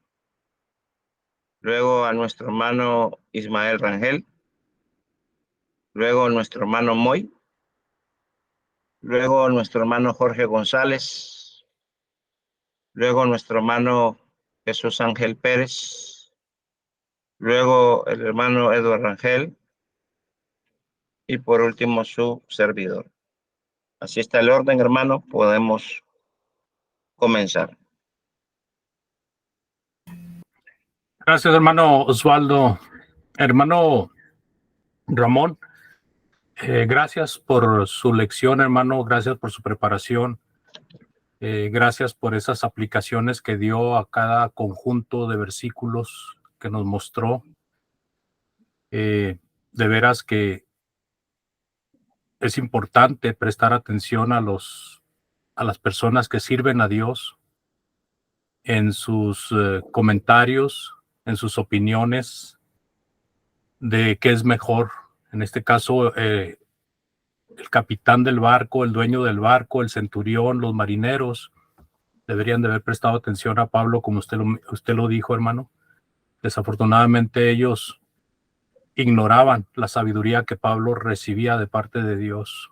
luego a nuestro hermano Ismael Rangel, luego a nuestro hermano Moy, luego a nuestro hermano Jorge González, luego a nuestro hermano Jesús Ángel Pérez, luego el hermano Eduardo Rangel y por último su servidor. Así está el orden, hermano. Podemos comenzar. Gracias, hermano Osvaldo. Hermano Ramón, gracias por su lección, hermano. Gracias por su preparación. Gracias por esas aplicaciones que dio a cada conjunto de versículos que nos mostró. De veras que es importante prestar atención a las personas que sirven a Dios en sus comentarios, en sus opiniones de qué es mejor. En este caso, el capitán del barco, el dueño del barco, el centurión, los marineros, deberían de haber prestado atención a Pablo, como usted lo dijo, hermano. Desafortunadamente ellos ignoraban la sabiduría que Pablo recibía de parte de Dios.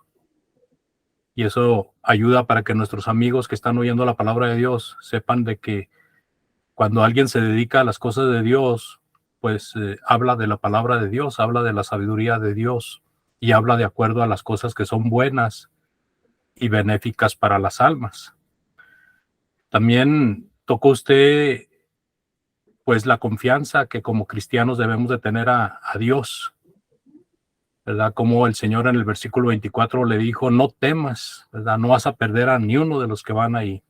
Y eso ayuda para que nuestros amigos que están oyendo la palabra de Dios sepan de que cuando alguien se dedica a las cosas de Dios, pues habla de la palabra de Dios, habla de la sabiduría de Dios y habla de acuerdo a las cosas que son buenas y benéficas para las almas. También tocó usted pues la confianza que como cristianos debemos de tener a Dios, ¿verdad? Como el Señor en el versículo 24 le dijo, no temas, ¿verdad? No vas a perder a ni uno de los que van ahí.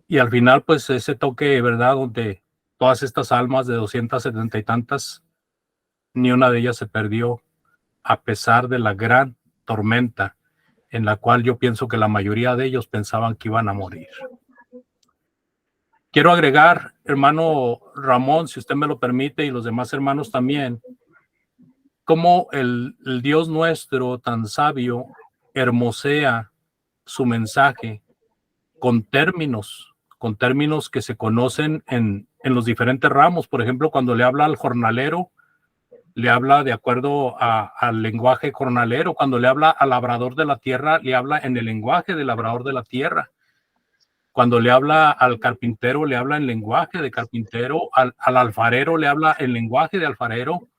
Y al final, pues ese toque, ¿verdad? Donde todas estas almas de 270 y tantas, ni una de ellas se perdió, a pesar de la gran tormenta en la cual yo pienso que la mayoría de ellos pensaban que iban a morir. Quiero agregar, hermano Ramón, si usted me lo permite, y los demás hermanos también, cómo el Dios nuestro tan sabio hermosea su mensaje con términos que se conocen en los diferentes ramos. Por ejemplo, cuando le habla al jornalero, le habla de acuerdo al lenguaje jornalero. Cuando le habla al labrador de la tierra, le habla en el lenguaje del labrador de la tierra. Cuando le habla al carpintero, le habla en lenguaje de carpintero. Al alfarero le habla en lenguaje de alfarero.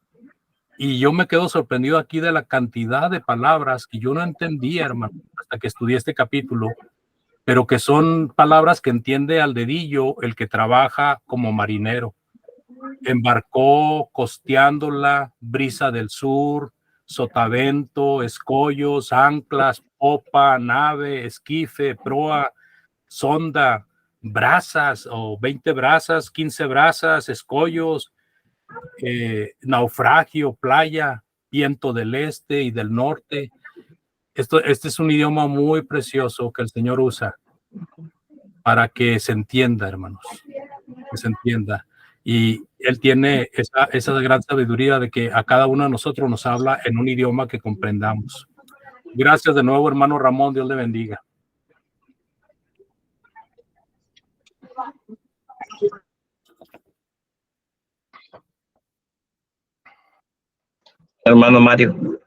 Y yo me quedo sorprendido aquí de la cantidad de palabras que yo no entendía, hermano, hasta que estudié este capítulo, pero que son palabras que entiende al dedillo el que trabaja como marinero. Embarcó, costeándola, brisa del sur, sotavento, escollos, anclas, popa, nave, esquife, proa, sonda, brazas o 20 brazas, 15 brazas, escollos, naufragio, playa, viento del este y del norte. Este es un idioma muy precioso que el Señor usa para que se entienda, hermanos, que se entienda. Y Él tiene esa gran sabiduría de que a cada uno de nosotros nos habla en un idioma que comprendamos. Gracias de nuevo, hermano Ramón, Dios le bendiga. Hermano Mario.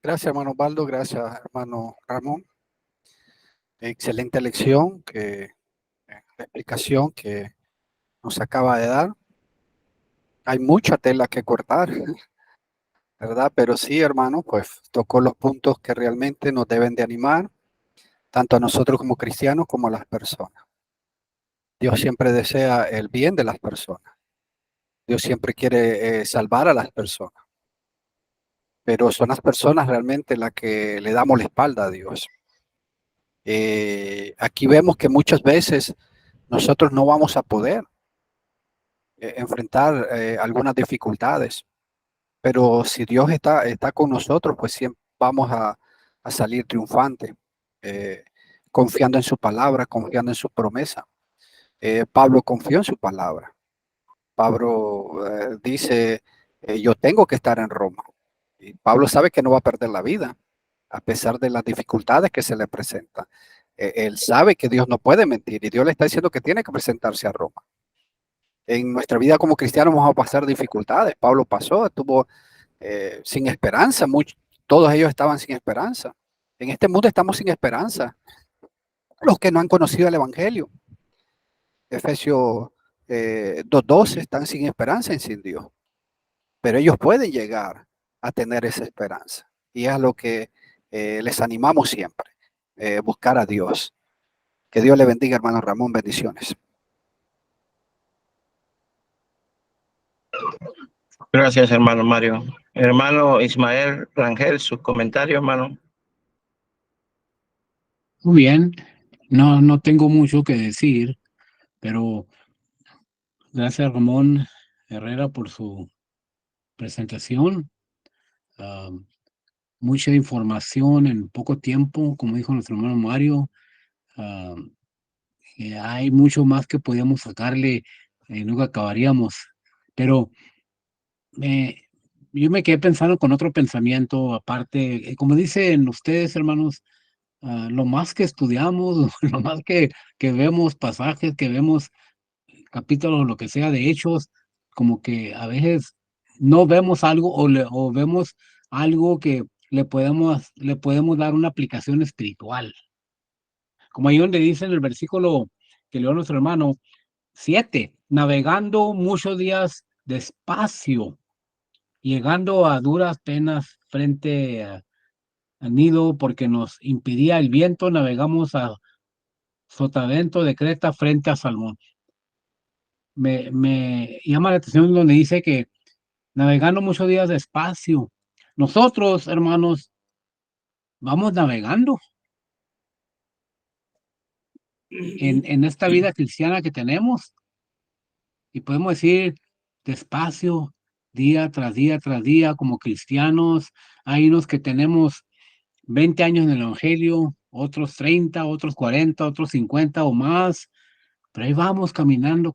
Gracias, hermano Osvaldo. Gracias, hermano Ramón. Excelente lección, la explicación que nos acaba de dar. Hay mucha tela que cortar, ¿verdad? Pero sí, hermano, pues tocó los puntos que realmente nos deben de animar, tanto a nosotros como cristianos como a las personas. Dios siempre desea el bien de las personas. Dios siempre quiere salvar a las personas. Pero son las personas realmente las que le damos la espalda a Dios. Aquí vemos que muchas veces nosotros no vamos a poder enfrentar algunas dificultades, pero si Dios está con nosotros, pues siempre vamos a salir triunfantes, confiando en su palabra, confiando en su promesa. Pablo confió en su palabra. Pablo dice yo tengo que estar en Roma. Y Pablo sabe que no va a perder la vida, a pesar de las dificultades que se le presentan. Él sabe que Dios no puede mentir y Dios le está diciendo que tiene que presentarse a Roma. En nuestra vida como cristianos vamos a pasar dificultades. Pablo pasó, estuvo sin esperanza. Todos ellos estaban sin esperanza. En este mundo estamos sin esperanza. Los que no han conocido el Evangelio. Efesios 2:12 están sin esperanza y sin Dios. Pero ellos pueden llegar a tener esa esperanza. Y es lo que les animamos siempre, buscar a Dios. Que Dios le bendiga, hermano Ramón. Bendiciones. Gracias, hermano Mario. Hermano Ismael Rangel, su comentario, hermano. Muy bien, no tengo mucho que decir, pero gracias Ramón Herrera por su presentación. Mucha información en poco tiempo, como dijo nuestro hermano Mario. Hay mucho más que podíamos sacarle y nunca acabaríamos, pero yo me quedé pensando con otro pensamiento aparte, como dicen ustedes, hermanos, lo más que estudiamos, lo más que vemos pasajes, que vemos capítulos, lo que sea de Hechos, como que a veces no vemos algo o vemos algo que le podemos dar una aplicación espiritual. Como ahí donde dice en el versículo que leo nuestro hermano 7, navegando muchos días despacio, llegando a duras penas frente a Nido, porque nos impedía el viento, navegamos a Sotavento de Creta frente a Salmón. Me llama la atención donde dice que navegando muchos días despacio. Nosotros, hermanos, vamos navegando en esta vida cristiana que tenemos y podemos decir despacio, día tras día tras día, como cristianos. Hay unos que tenemos 20 años en el Evangelio, otros 30, otros 40, otros 50 o más, pero ahí vamos caminando,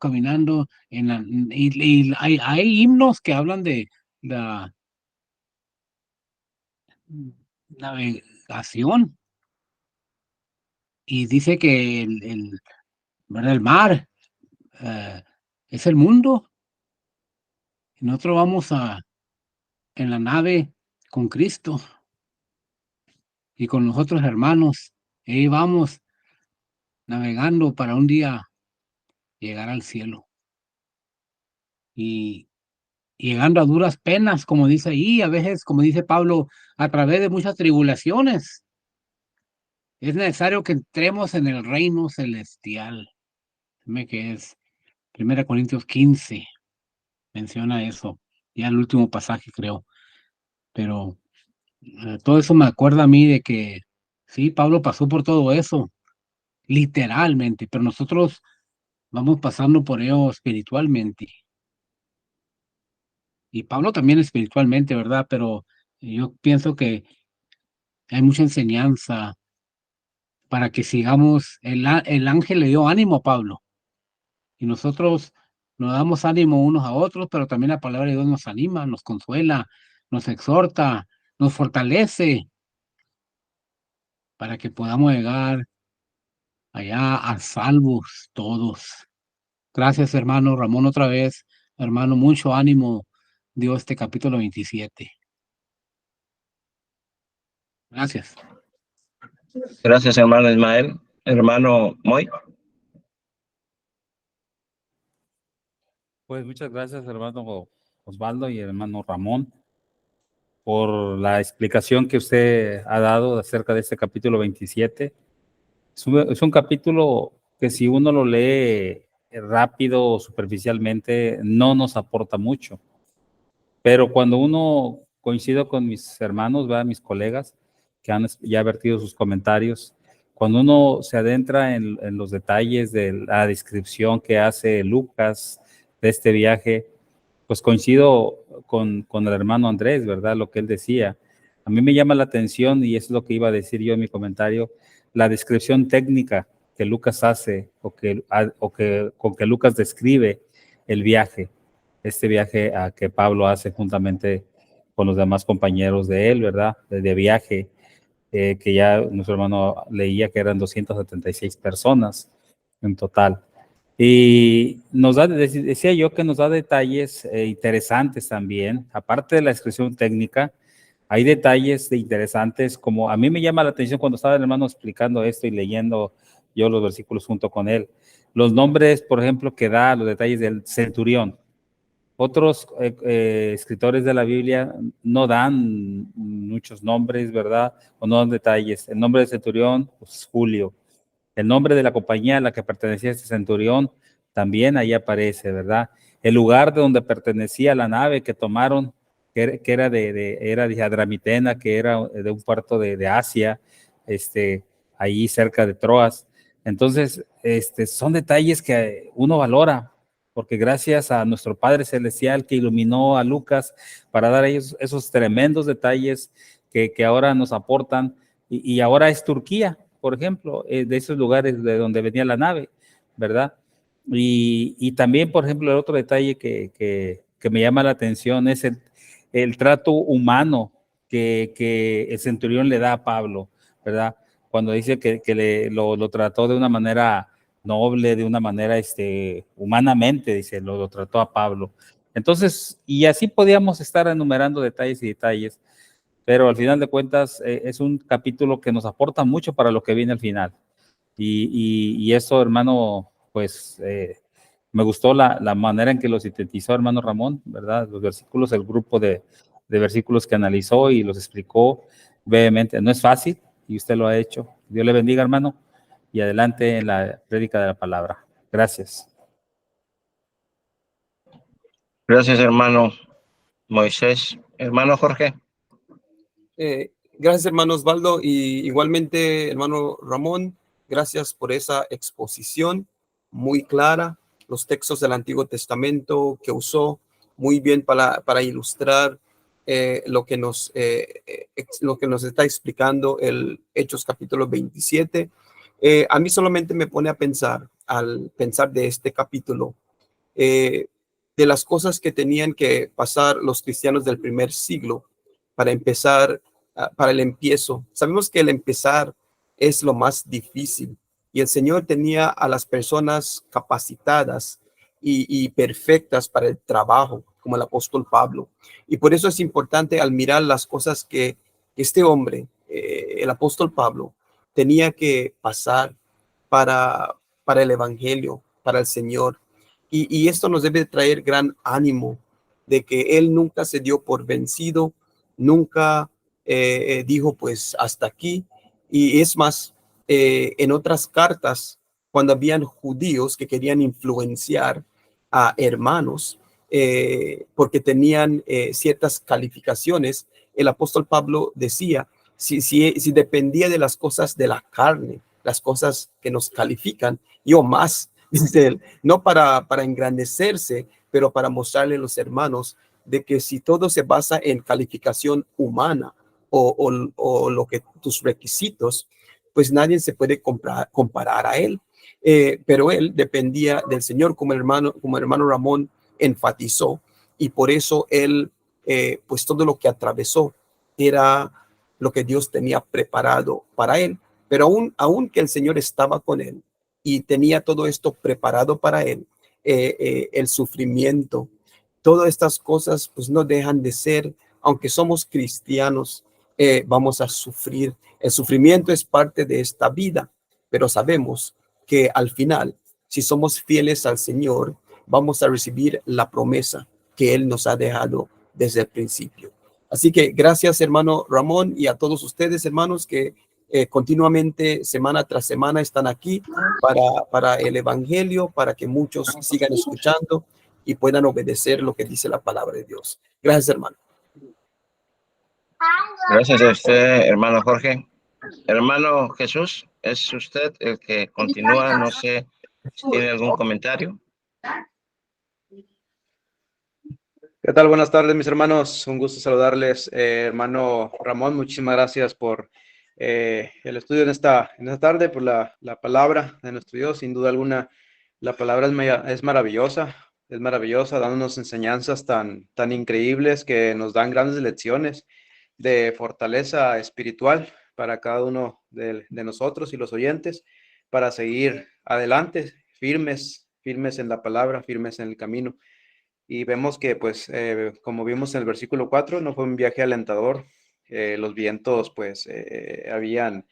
y hay himnos que hablan de la navegación y dice que ¿verdad? El mar es el mundo. Y nosotros vamos en la nave con Cristo y con los otros hermanos. Y ahí vamos navegando para un día llegar al cielo. Y llegando a duras penas, como dice ahí, a veces, como dice Pablo, a través de muchas tribulaciones. Es necesario que entremos en el reino celestial. Que es 1 Corintios 15, menciona eso, ya el último pasaje creo, pero todo eso me acuerda a mí de que sí, Pablo pasó por todo eso, literalmente, pero nosotros vamos pasando por ello espiritualmente. Y Pablo también espiritualmente, ¿verdad? Pero yo pienso que hay mucha enseñanza para que sigamos. El ángel le dio ánimo a Pablo y nosotros nos damos ánimo unos a otros, pero también la palabra de Dios nos anima, nos consuela, nos exhorta, nos fortalece para que podamos llegar allá a salvos todos. Gracias, hermano Ramón, otra vez. Hermano, mucho ánimo dio este capítulo 27. Gracias. Gracias, hermano Ismael. Hermano Moy. Pues muchas gracias, hermano Osvaldo y hermano Ramón, por la explicación que usted ha dado acerca de este capítulo 27. Es un capítulo que si uno lo lee rápido o superficialmente no nos aporta mucho. Pero cuando uno coincide con mis hermanos, mis colegas que han ya vertido sus comentarios, cuando uno se adentra en los detalles de la descripción que hace Lucas de este viaje, pues coincido con el hermano Andrés, ¿verdad? Lo que él decía. A mí me llama la atención, y es lo que iba a decir yo en mi comentario, la descripción técnica que Lucas hace con que Lucas describe el viaje. este viaje que Pablo hace juntamente con los demás compañeros de él, ¿verdad? De viaje, que ya nuestro hermano leía que eran 276 personas en total. Y nos da, decía yo que nos da detalles interesantes también, aparte de la descripción técnica. Hay detalles interesantes, como a mí me llama la atención cuando estaba el hermano explicando esto y leyendo yo los versículos junto con él. Los nombres, por ejemplo, que da, los detalles del centurión. Otros escritores de la Biblia no dan muchos nombres, ¿verdad? O no dan detalles. El nombre del centurión, pues Julio. El nombre de la compañía a la que pertenecía este centurión también ahí aparece, ¿verdad? El lugar de donde pertenecía la nave que tomaron, que era de Adramitena, que era de un puerto de Asia, ahí cerca de Troas. Entonces, son detalles que uno valora, porque gracias a nuestro Padre Celestial que iluminó a Lucas para dar a ellos esos tremendos detalles que ahora nos aportan, y ahora es Turquía, por ejemplo, de esos lugares de donde venía la nave, ¿verdad? Y también, por ejemplo, el otro detalle que me llama la atención es el trato humano que el centurión le da a Pablo, ¿verdad? Cuando dice que lo trató de una manera noble, de una manera humanamente, dice, lo trató a Pablo. Entonces, y así podíamos estar enumerando detalles y detalles, pero al final de cuentas es un capítulo que nos aporta mucho para lo que viene al final. Y eso, hermano, pues me gustó la manera en que lo sintetizó hermano Ramón, ¿verdad? Los versículos, el grupo de versículos que analizó y los explicó brevemente. No es fácil y usted lo ha hecho. Dios le bendiga, hermano, y adelante en la prédica de la palabra. Gracias. Gracias, hermano Moisés. Hermano Jorge. Gracias, hermano Osvaldo, y igualmente, hermano Ramón, gracias por esa exposición muy clara, los textos del Antiguo Testamento que usó muy bien para ilustrar lo que nos está explicando el Hechos capítulo 27. A mí solamente me pone a pensar, al pensar de este capítulo, de las cosas que tenían que pasar los cristianos del primer siglo para empezar, para el empiezo. Sabemos que el empezar es lo más difícil y el Señor tenía a las personas capacitadas y perfectas para el trabajo, como el apóstol Pablo. Y por eso es importante al mirar las cosas que este hombre, el apóstol Pablo, tenía que pasar para el evangelio, para el Señor. Y esto nos debe traer gran ánimo de que él nunca se dio por vencido, nunca dijo pues hasta aquí. Y es más, en otras cartas, cuando habían judíos que querían influenciar a hermanos porque tenían ciertas calificaciones, el apóstol Pablo decía, si dependía de las cosas de la carne, las cosas que nos califican, yo más, dice él, no para engrandecerse, pero para mostrarle a los hermanos de que si todo se basa en calificación humana o lo que tus requisitos, pues nadie se puede comparar a él. Pero él dependía del Señor, como hermano Ramón enfatizó, y por eso él, pues todo lo que atravesó era lo que Dios tenía preparado para él. Pero aún que el Señor estaba con él y tenía todo esto preparado para él, el sufrimiento, todas estas cosas pues no dejan de ser, aunque somos cristianos, vamos a sufrir. El sufrimiento es parte de esta vida, pero sabemos que al final, si somos fieles al Señor, vamos a recibir la promesa que Él nos ha dejado desde el principio. Así que gracias, hermano Ramón, y a todos ustedes, hermanos, que continuamente, semana tras semana, están aquí para el evangelio, para que muchos sigan escuchando y puedan obedecer lo que dice la palabra de Dios. Gracias, hermano. Gracias a usted, hermano Jorge. Hermano Jesús, ¿es usted el que continúa? No sé si tiene algún comentario. ¿Qué tal? Buenas tardes, mis hermanos. Un gusto saludarles. Hermano Ramón, muchísimas gracias por el estudio en esta tarde, por la palabra de nuestro Dios. Sin duda alguna, la palabra es maravillosa es maravillosa, dándonos enseñanzas tan increíbles que nos dan grandes lecciones de fortaleza espiritual para cada uno de nosotros y los oyentes, para seguir adelante, firmes en la palabra, firmes en el camino. Y vemos que, pues, como vimos en el versículo 4, no fue un viaje alentador. Los vientos, pues, eran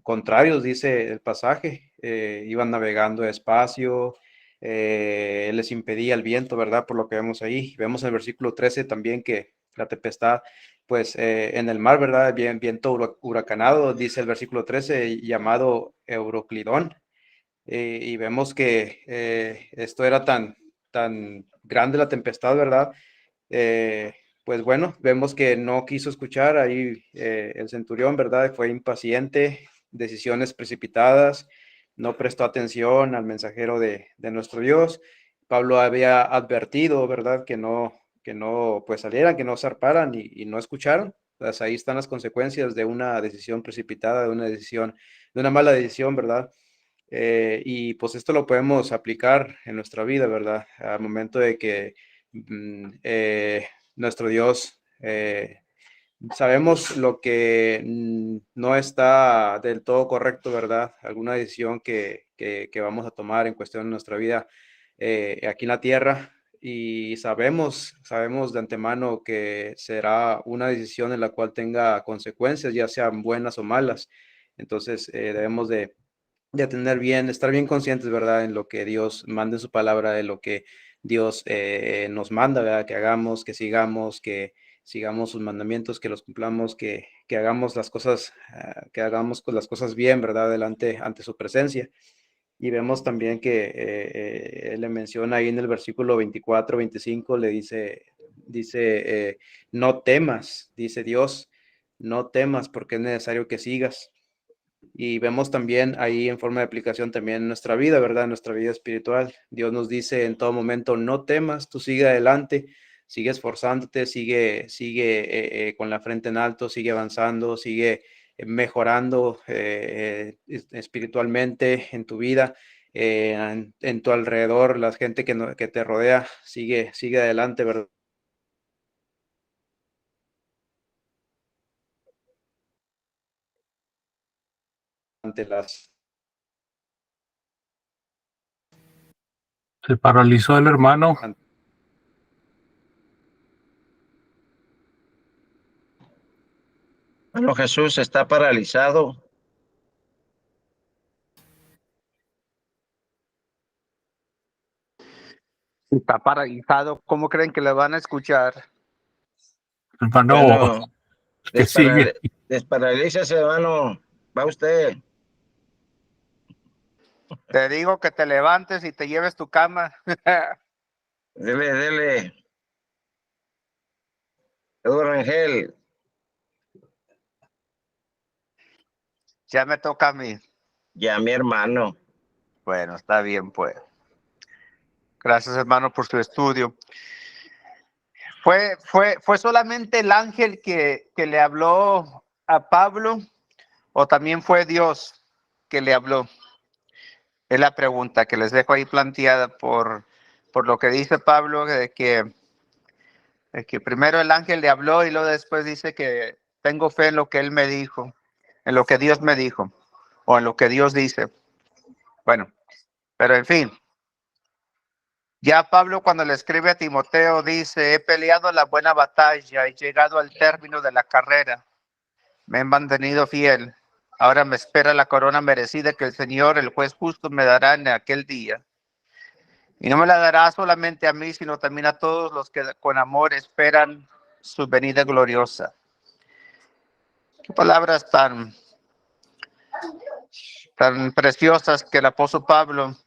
contrarios, dice el pasaje. Iban navegando despacio, les impedía el viento, ¿verdad? Por lo que vemos ahí. Vemos en el versículo 13 también que la tempestad, pues, en el mar, ¿verdad? Viento huracanado, dice el versículo 13, llamado Euroclidón. Y vemos que esto era tan grande la tempestad, ¿verdad? Pues bueno, vemos que no quiso escuchar ahí el centurión, ¿verdad? Fue impaciente, decisiones precipitadas, no prestó atención al mensajero de nuestro Dios. Pablo había advertido, ¿verdad? Que no pues salieran, que no zarparan y no escucharon. Pues ahí están las consecuencias de una decisión precipitada, de una mala decisión, ¿verdad? Y pues esto lo podemos aplicar en nuestra vida, ¿verdad? Al momento de que nuestro Dios, sabemos lo que no está del todo correcto, ¿verdad? Alguna decisión que vamos a tomar en cuestión de nuestra vida aquí en la tierra, y sabemos de antemano que será una decisión en la cual tenga consecuencias, ya sean buenas o malas. Entonces debemos de estar bien conscientes, ¿verdad? En lo que Dios manda en su palabra, de lo que Dios nos manda, ¿verdad? Que hagamos, que sigamos sus mandamientos, que los cumplamos, que hagamos las cosas, que hagamos con las cosas bien, ¿verdad? Ante su presencia. Y vemos también que él le menciona ahí en el versículo 24, 25, le dice, no temas, dice Dios, no temas porque es necesario que sigas. Y vemos también ahí en forma de aplicación también en nuestra vida, ¿verdad? En nuestra vida espiritual. Dios nos dice en todo momento, no temas, tú sigue adelante, sigue esforzándote, sigue con la frente en alto, sigue avanzando, sigue mejorando espiritualmente en tu vida, en tu alrededor, la gente que te rodea, sigue adelante, ¿verdad? Ante las Se paralizó el hermano. Bueno, Jesús está paralizado. Si está paralizado, ¿cómo creen que le van a escuchar? Hermano, Bueno, que sigue. desparalícese, hermano. Va usted. Te digo que te levantes y te lleves tu cama. Dele. Eduardo Rangel, Ya me toca a mí. ya mi hermano. Bueno, está bien, pues. Gracias, hermano, por su estudio. ¿Fue solamente el ángel que le habló a Pablo o también fue Dios que le habló? Es la pregunta que les dejo ahí planteada por lo que dice Pablo, de que primero el ángel le habló y luego después dice que tengo fe en lo que él me dijo, en lo que Dios me dijo o en lo que Dios dice. Bueno, pero en fin. Ya Pablo cuando le escribe a Timoteo dice, he peleado la buena batalla, he llegado al término de la carrera, me he mantenido fiel. Ahora me espera la corona merecida que el Señor, el juez justo, me dará en aquel día. Y no me la dará solamente a mí, sino también a todos los que con amor esperan su venida gloriosa. Qué palabras tan preciosas que el apóstol Pablo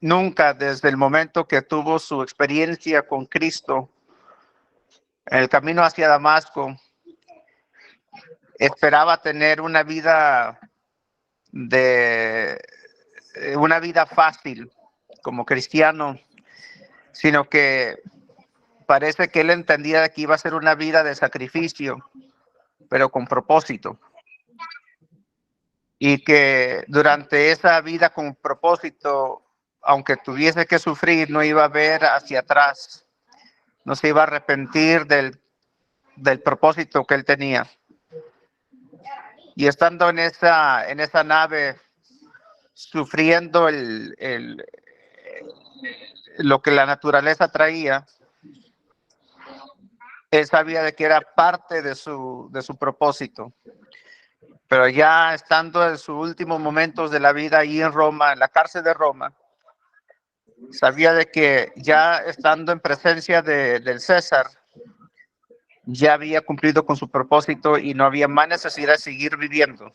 nunca, desde el momento que tuvo su experiencia con Cristo en el camino hacia Damasco, esperaba tener una vida fácil como cristiano, sino que parece que él entendía que iba a ser una vida de sacrificio, pero con propósito. Y que durante esa vida con propósito aunque tuviese que sufrir, no iba a ver hacia atrás, no se iba a arrepentir del propósito que él tenía. Y estando en esa nave, sufriendo lo que la naturaleza traía, él sabía de que era parte de su propósito. Pero ya estando en sus últimos momentos de la vida ahí en Roma, en la cárcel de Roma, sabía de que ya estando en presencia del César, ya había cumplido con su propósito y no había más necesidad de seguir viviendo.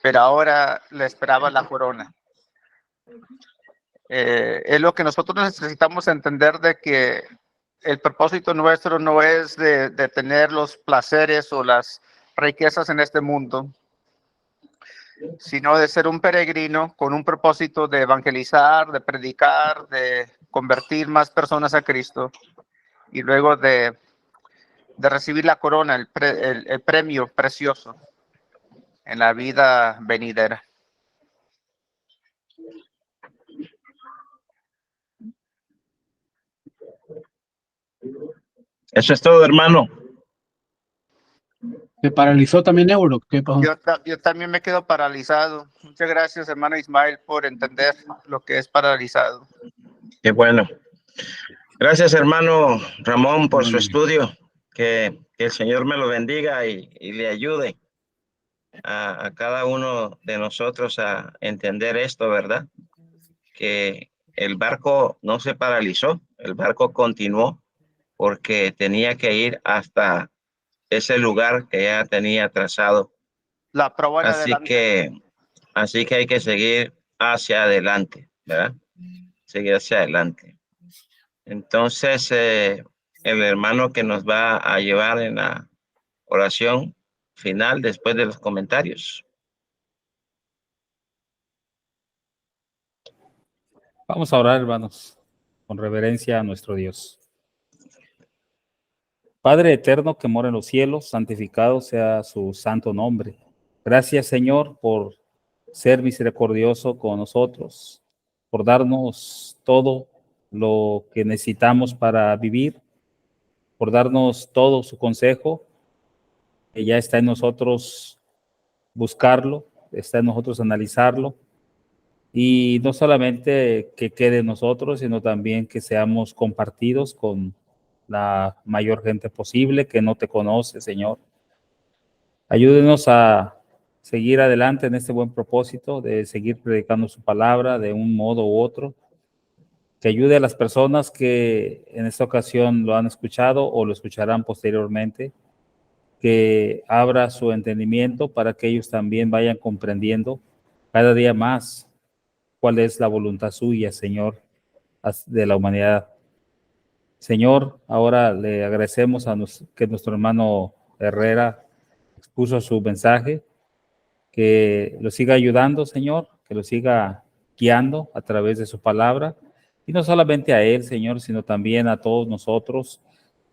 Pero ahora le esperaba la corona. Es lo que nosotros necesitamos entender, de que el propósito nuestro no es de tener los placeres o las riquezas en este mundo, sino de ser un peregrino con un propósito de evangelizar, de predicar, de convertir más personas a Cristo y luego de recibir la corona, el premio precioso en la vida venidera. Eso es todo, hermano. ¿Se paralizó también Euro? ¿Qué pasó? Yo también me quedo paralizado. Muchas gracias, hermano Ismael, por entender lo que es paralizado. Qué bueno. Gracias, hermano Ramón, por su estudio. Que el Señor me lo bendiga y le ayude a cada uno de nosotros a entender esto, ¿verdad? Que el barco no se paralizó, el barco continuó porque tenía que ir hasta ese lugar que ya tenía trazado. La prueba en Así que hay que seguir hacia adelante, ¿verdad? Seguir hacia adelante. Entonces, el hermano que nos va a llevar en la oración final después de los comentarios. Vamos a orar, hermanos, con reverencia a nuestro Dios. Padre eterno que mora en los cielos, santificado sea su santo nombre. Gracias, Señor, por ser misericordioso con nosotros, por darnos todo lo que necesitamos para vivir, por darnos todo su consejo, que ya está en nosotros buscarlo, está en nosotros analizarlo, y no solamente que quede en nosotros, sino también que seamos compartidos con la mayor gente posible que no te conoce, Señor. Ayúdenos a seguir adelante en este buen propósito de seguir predicando su palabra de un modo u otro, que ayude a las personas que en esta ocasión lo han escuchado o lo escucharán posteriormente, que abra su entendimiento para que ellos también vayan comprendiendo cada día más cuál es la voluntad suya, Señor, de la humanidad. Señor, ahora le agradecemos que nuestro hermano Herrera expuso su mensaje, que lo siga ayudando, Señor, que lo siga guiando a través de su palabra, y no solamente a él, Señor, sino también a todos nosotros,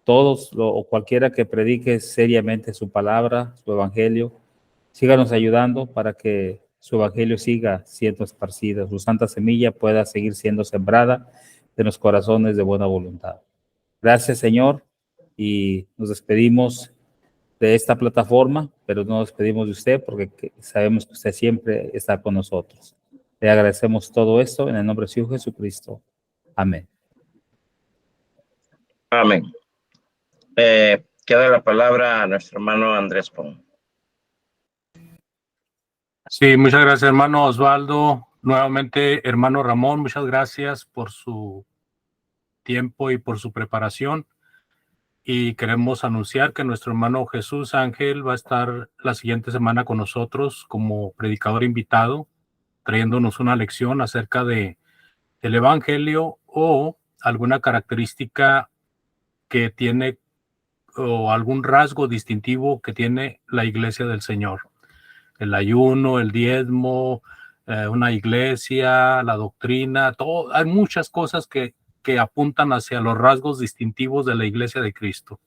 o cualquiera que predique seriamente su palabra, su evangelio. Síganos ayudando para que su evangelio siga siendo esparcido, su santa semilla pueda seguir siendo sembrada en los corazones de buena voluntad. Gracias, Señor, y nos despedimos de esta plataforma, pero no nos despedimos de usted porque sabemos que usted siempre está con nosotros. Le agradecemos todo esto en el nombre de su Hijo Jesucristo. Amén. Amén. Queda la palabra a nuestro hermano Andrés Pong. Sí, muchas gracias, hermano Osvaldo. Nuevamente, hermano Ramón, muchas gracias por su tiempo y por su preparación. Y queremos anunciar que nuestro hermano Jesús Ángel va a estar la siguiente semana con nosotros como predicador invitado, trayéndonos una lección acerca del evangelio o alguna característica que tiene o algún rasgo distintivo que tiene la iglesia del Señor. El ayuno, el diezmo, una iglesia, la doctrina, todo. Hay muchas cosas que apuntan hacia los rasgos distintivos de la iglesia de Cristo.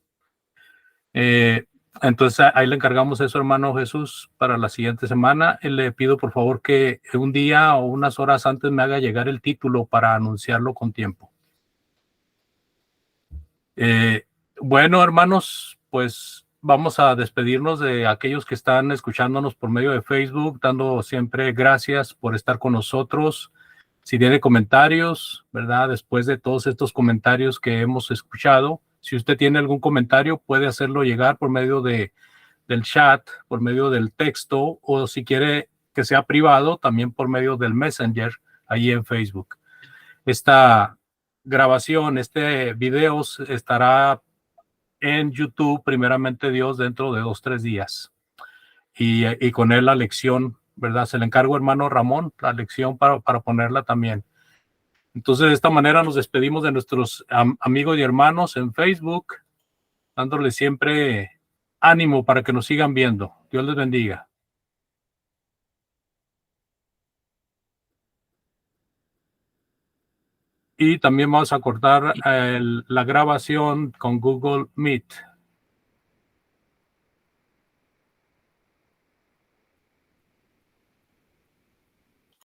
Entonces ahí le encargamos eso, hermano Jesús, para la siguiente semana. Le pido por favor que un día o unas horas antes me haga llegar el título para anunciarlo con tiempo. Bueno, hermanos, pues vamos a despedirnos de aquellos que están escuchándonos por medio de Facebook, dando siempre gracias por estar con nosotros. Si tiene comentarios, ¿verdad? Después de todos estos comentarios que hemos escuchado, si usted tiene algún comentario, puede hacerlo llegar por medio del chat, por medio del texto, o si quiere que sea privado, también por medio del Messenger, ahí en Facebook. Esta grabación, este video estará en YouTube, primeramente Dios, dentro de 2-3 días. Y con él la lección, ¿verdad? Se le encargo, hermano Ramón, la lección para ponerla también. Entonces, de esta manera nos despedimos de nuestros amigos y hermanos en Facebook, dándoles siempre ánimo para que nos sigan viendo. Dios les bendiga. Y también vamos a cortar la grabación con Google Meet.